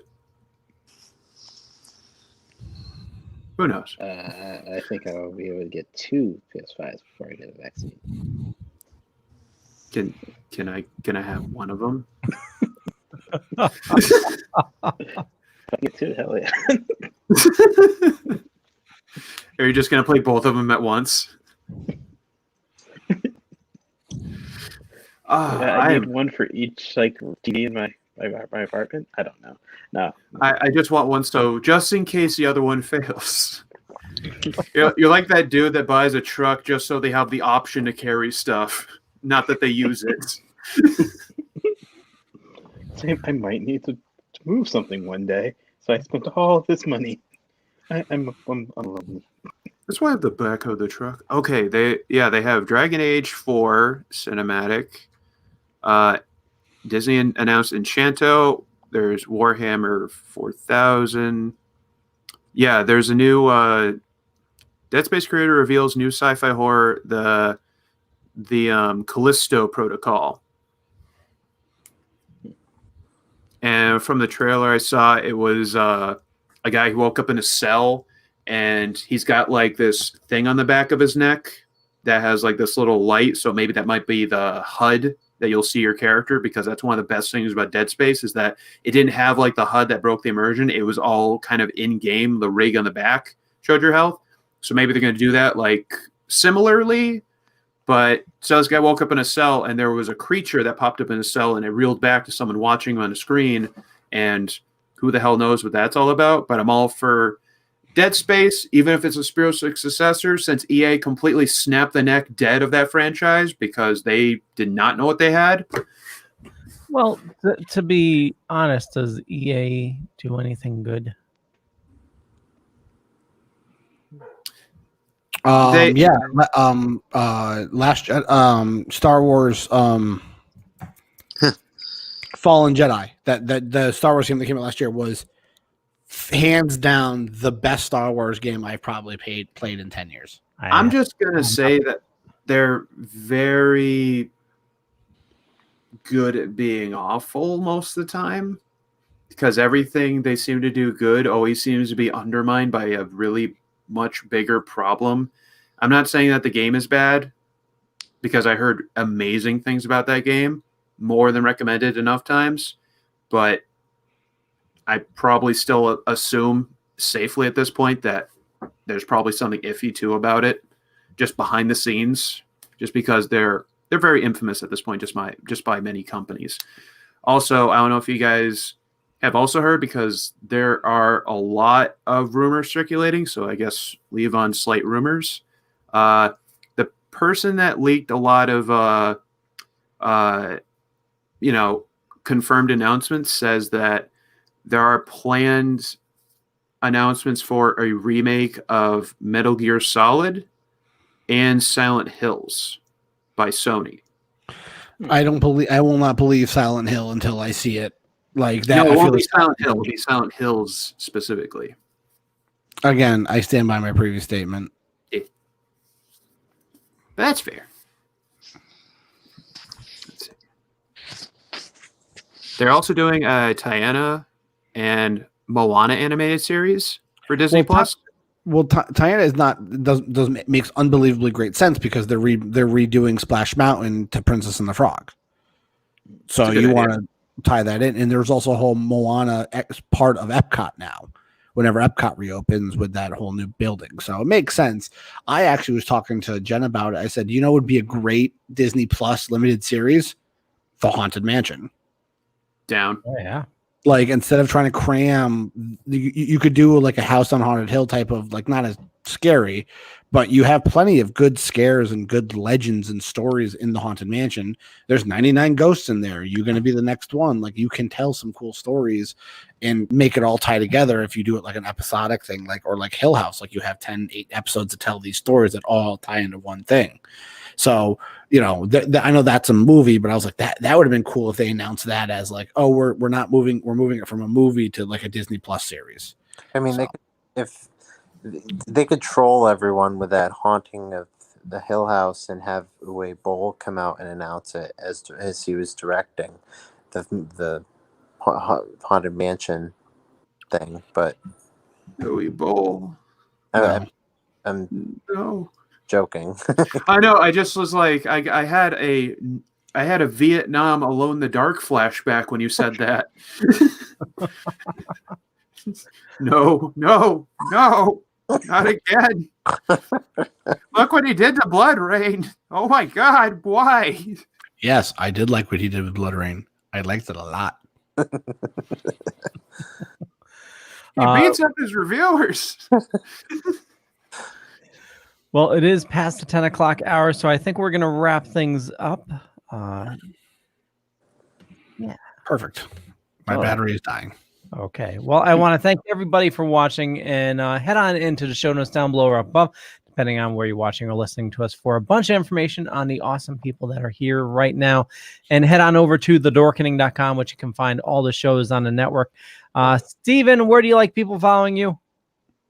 Who knows? I think I'll be able to get 2 PS5s before I get a vaccine. Can I have one of them? I get 2, hell yeah. Are you just gonna play both of them at once? I need one for each like TV in my apartment. I don't know. No, I just want one, so just in case the other one fails. You're like that dude that buys a truck just so they have the option to carry stuff, not that they use it. I might need to move something one day, so I spent all of this money. I'm lonely. That's why I have the back of the truck. Okay, they have Dragon Age 4 cinematic. Disney announced Enchanto. There's Warhammer 4000. Yeah, there's a new Dead Space creator reveals new sci-fi horror, the Callisto Protocol. And from the trailer I saw, it was a guy who woke up in a cell, and he's got like this thing on the back of his neck that has like this little light. So maybe that might be the HUD that you'll see your character, because that's one of the best things about Dead Space is that it didn't have like the HUD that broke the immersion. It was all kind of in-game. The rig on the back showed your health. So maybe they're going to do that like similarly. But so this guy woke up in a cell, and there was a creature that popped up in a cell, and it reeled back to someone watching him on the screen. And who the hell knows what that's all about? But I'm all for Dead Space, even if it's a spiritual successor, since EA completely snapped the neck dead of that franchise because they did not know what they had. Well, to be honest, does EA do anything good? Last Star Wars Fallen Jedi, that the Star Wars game that came out last year was hands down the best Star Wars game I've probably played in 10 years. I'm just going to say that they're very good at being awful most of the time, because everything they seem to do good always seems to be undermined by a really much bigger problem. I'm not saying that the game is bad, because I heard amazing things about that game, more than recommended enough times, but I probably still assume safely at this point that there's probably something iffy too about it, just behind the scenes, just because they're very infamous at this point, just by many companies. Also, I don't know if you guys have also heard, because there are a lot of rumors circulating, so I guess leave on slight rumors. The person that leaked a lot of confirmed announcements says that there are planned announcements for a remake of Metal Gear Solid and Silent Hills by Sony. I will not believe Silent Hill until I see it. Like that. No, it won't be Silent Hill. It will be Silent Hills specifically. Again, I stand by my previous statement. Yeah. That's fair. They're also doing a Tiana and Moana animated series for Disney Plus. Tiana is not makes unbelievably great sense, because they're redoing Splash Mountain to Princess and the Frog. So you want to tie that in, and there's also a whole Moana part of Epcot now. Whenever Epcot reopens with that whole new building, so it makes sense. I actually was talking to Jen about it. I said, it would be a great Disney Plus limited series, The Haunted Mansion. Down. Oh, yeah. Like, instead of trying to cram, you could do like a House on Haunted Hill type of, like, not as scary, but you have plenty of good scares and good legends and stories in the Haunted Mansion. There's 99 ghosts in there. You're going to be the next one. Like, you can tell some cool stories and make it all tie together if you do it like an episodic thing, or like Hill House. Like, you have 8 episodes to tell these stories that all tie into one thing. So, I know that's a movie, but I was like, that would have been cool if they announced that as like, oh, we're not moving, we're moving it from a movie to like a Disney Plus series. I mean, They could troll everyone with that haunting of the Hill House and have Uwe Boll come out and announce it as he was directing the Haunted Mansion thing. But Uwe Boll. I'm no. joking. I know. I just was like, I had a Vietnam Alone in the Dark flashback when you said that. No, not again. Look what he did to Blood Rain. Oh my God, why? Yes, I did like what he did with Blood Rain. I liked it a lot. He beats up his reviewers. Well, it is past the 10 o'clock hour, so I think we're going to wrap things up. Yeah. Perfect. My battery is dying. Okay. Well, I want to thank everybody for watching, and head on into the show notes down below or above, depending on where you're watching or listening to us, for a bunch of information on the awesome people that are here right now. And head on over to thedorkening.com, which you can find all the shows on the network. Steven, where do you like people following you?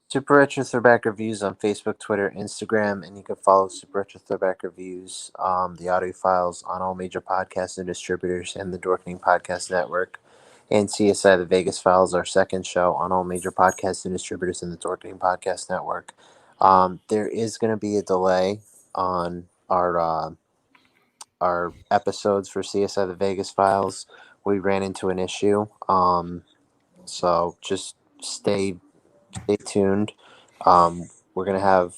Super Retro Throwback Reviews on Facebook, Twitter, Instagram, and you can follow Super Retro Throwback Reviews, the audio files on all major podcasts and distributors and the Dorkening Podcast Network. And CSI The Vegas Files, our second show on all major podcasts and distributors in the Dorkening Podcast Network. There is going to be a delay on our episodes for CSI The Vegas Files. We ran into an issue, so just stay tuned. We're gonna have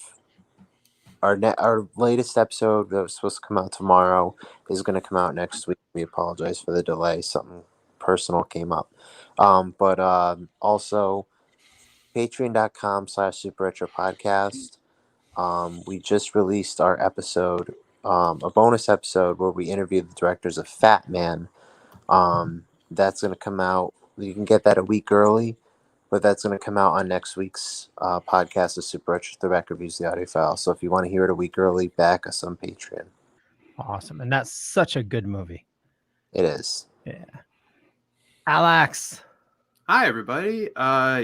our latest episode that was supposed to come out tomorrow is gonna come out next week. We apologize for the delay. Something personal came up. But also patreon.com/Super Retro Podcast. We just released our episode, a bonus episode where we interviewed the directors of Fat Man. That's gonna come out. You can get that a week early. But that's going to come out on next week's podcast of Super Retro Throwback Reviews, the audio file. So if you want to hear it a week early, back us on Patreon. Awesome. And that's such a good movie. It is. Yeah. Alex. Hi, everybody.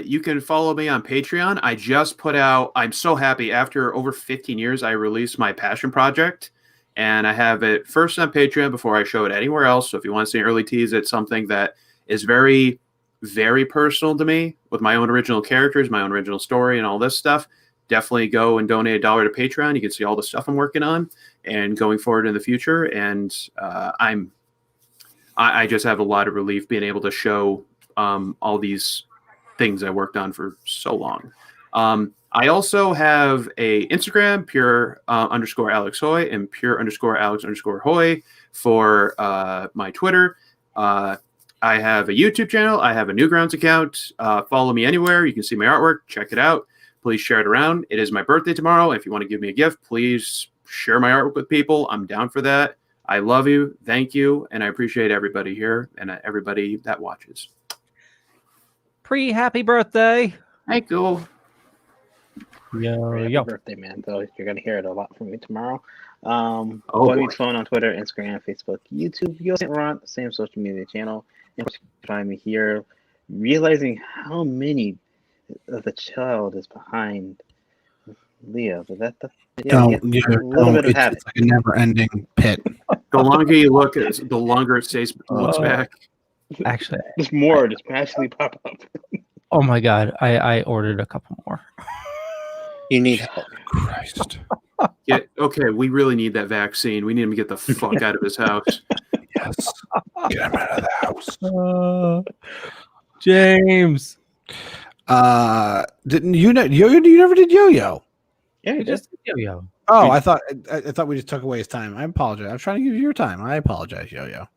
You can follow me on Patreon. I just put out, I'm so happy, after over 15 years, I released my passion project. And I have it first on Patreon before I show it anywhere else. So if you want to see an early tease, it's something that is very, very personal to me, with my own original characters, my own original story, and all this stuff. Definitely go and donate $1 to Patreon. You can see all the stuff I'm working on and going forward in the future. And I just have a lot of relief being able to show all these things I worked on for so long. I also have a Instagram, pure_Alex Hoey, and pure_Alex_Hoey for my Twitter. I have a YouTube channel. I have a Newgrounds account. Follow me anywhere. You can see my artwork. Check it out. Please share it around. It is my birthday tomorrow. If you want to give me a gift, please share my artwork with people. I'm down for that. I love you. Thank you. And I appreciate everybody here and everybody that watches. Happy birthday. Thank you. Happy birthday, man. So you're going to hear it a lot from me tomorrow. Boymeets Phone on Twitter, Instagram, Facebook, YouTube. You also run the same social media channel. And you can find me here, realizing how many of the child is behind Leo. But that's it's like a never-ending pit. The longer you look, the longer it stays looks back. Actually, there's more just magically pop up. Oh my God, I ordered a couple more. You need help. Christ. Yeah, okay, we really need that vaccine. We need him to get the fuck out of his house. Yes. Get him out of the house. James. Didn't you know you never did Yo-Yo? Yeah, you just did Yo-Yo. Oh, I thought we just took away his time. I apologize. I'm trying to give you your time. I apologize, Yo-Yo.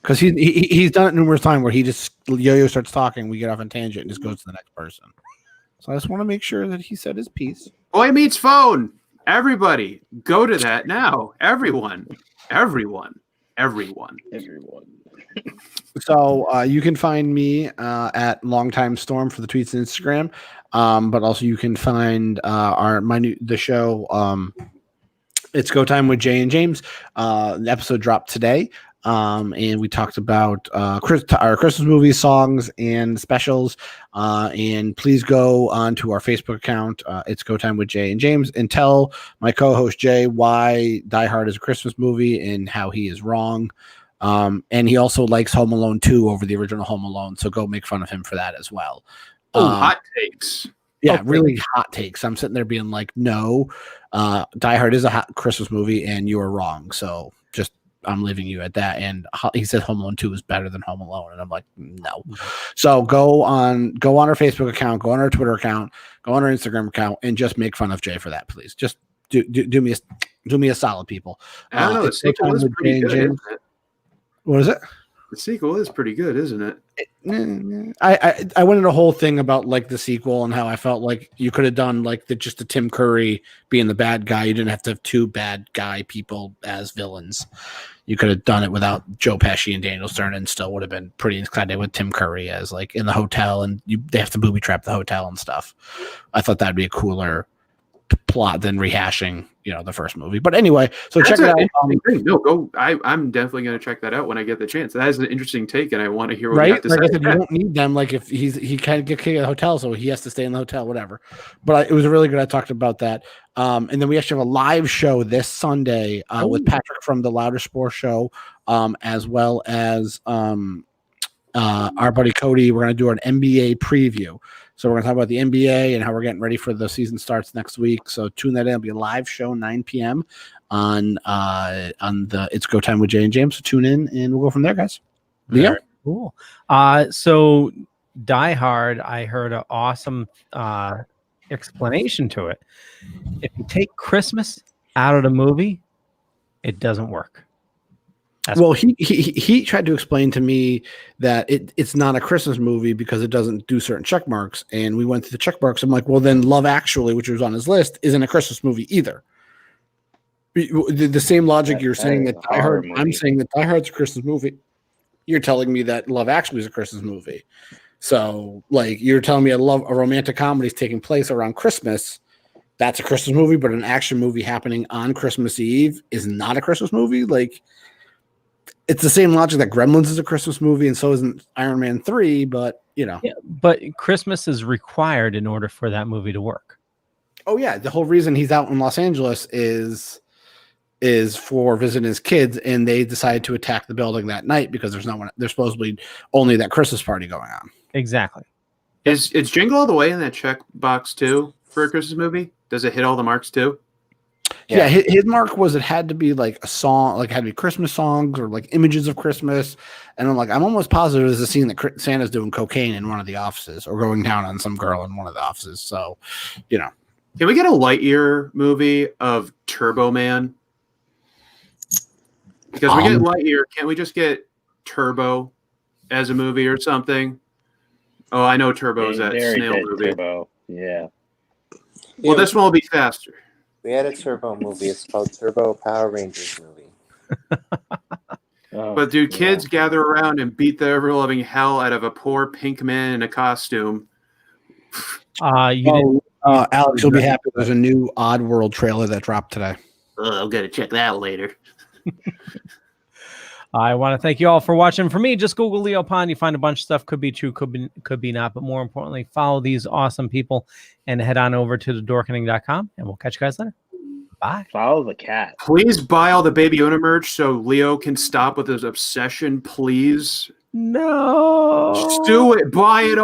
Because he's done it numerous times where he just Yo-Yo starts talking, we get off on tangent and just goes to the next person. So I just want to make sure that he said his piece. Boy Meets Phone. Everybody, go to that now. Everyone. So you can find me at Longtime Storm for the tweets and Instagram, but also you can find the show. It's Go Time with Jay and James. The episode dropped today. and we talked about our Christmas movie songs and specials. And please go on to our Facebook account. It's Go Time with Jay and James, and tell my co-host Jay why Die Hard is a Christmas movie and how he is wrong. And he also likes Home Alone 2 over the original Home Alone, so go make fun of him for that as well. Hot takes. Yeah, really hot takes. I'm sitting there being like, no, Die Hard is a hot Christmas movie, and you are wrong. So just I'm leaving you at that. And he said Home Alone 2 is better than Home Alone, and I'm like, no. So go on our Facebook account, go on our Twitter account, go on our Instagram account, and just make fun of Jay for that, please. Just do me a solid, people. I don't know. The sequel is pretty good, isn't it? What is it? The sequel is pretty good, isn't it? I went into a whole thing about like the sequel and how I felt like you could have done like just a Tim Curry being the bad guy. You didn't have to have two bad guy people as villains. You could have done it without Joe Pesci and Daniel Stern, and still would have been pretty excited with Tim Curry as like in the hotel, and they have to booby trap the hotel and stuff. I thought that'd be a cooler plot than rehashing, the first movie. But anyway, so check it out. No, go. I'm definitely going to check that out when I get the chance. That is an interesting take, and I want to hear what right? you have to like say. I said, you don't need them. Like if he can't get kicked out of the hotel, so he has to stay in the hotel, whatever. But it was really good. I talked about that. And then we actually have a live show this Sunday with Patrick from the Louder Spore Show, as well as our buddy Cody. We're going to do an NBA preview. So we're going to talk about the NBA and how we're getting ready for the season starts next week. So tune that in. It'll be a live show, 9 p.m. on the It's Go Time with Jay and James. So tune in, and we'll go from there, guys. Leo? Very cool. So Die Hard, I heard an awesome explanation to it. If you take Christmas out of the movie, it doesn't work. Well, he tried to explain to me that it's not a Christmas movie because it doesn't do certain check marks, and we went through the check marks. I'm like, well, then Love Actually, which was on his list, isn't a Christmas movie either. The same logic you're saying that Die Hard. I'm saying that Die Hard's a Christmas movie. You're telling me that Love Actually is a Christmas movie. So, like, you're telling me a romantic comedy is taking place around Christmas. That's a Christmas movie, but an action movie happening on Christmas Eve is not a Christmas movie. Like, it's the same logic that Gremlins is a Christmas movie, and so isn't Iron Man 3, but, Yeah, but Christmas is required in order for that movie to work. Oh, yeah. The whole reason he's out in Los Angeles is for visiting his kids, and they decided to attack the building that night because there's supposedly only that Christmas party going on. Exactly. Is Jingle All the Way in that check box, too, for a Christmas movie? Does it hit all the marks, too? Yeah, his mark was it had to be like a song, like it had to be Christmas songs or like images of Christmas. And I'm almost positive there's a scene that Santa's doing cocaine in one of the offices or going down on some girl in one of the offices. So, Can we get a Lightyear movie of Turbo Man? Because we get Lightyear, can't we just get Turbo as a movie or something? Oh, I know Turbo's that snail movie. Turbo. Yeah. Well, this one will be faster. We had a Turbo movie. It's called Turbo Power Rangers movie. But do kids gather around and beat the ever-loving hell out of a poor pink man in a costume? Alex, you'll be happy. There's a new Oddworld trailer that dropped today. I'm going to check that later. I want to thank you all for watching. For me, just Google Leo Pond. You find a bunch of stuff. Could be true, could be not. But more importantly, follow these awesome people and head on over to thedorkening.com. And we'll catch you guys later. Bye. Follow the cat. Please buy all the Baby Yoda merch so Leo can stop with his obsession, please. No. Just do it. Buy it all.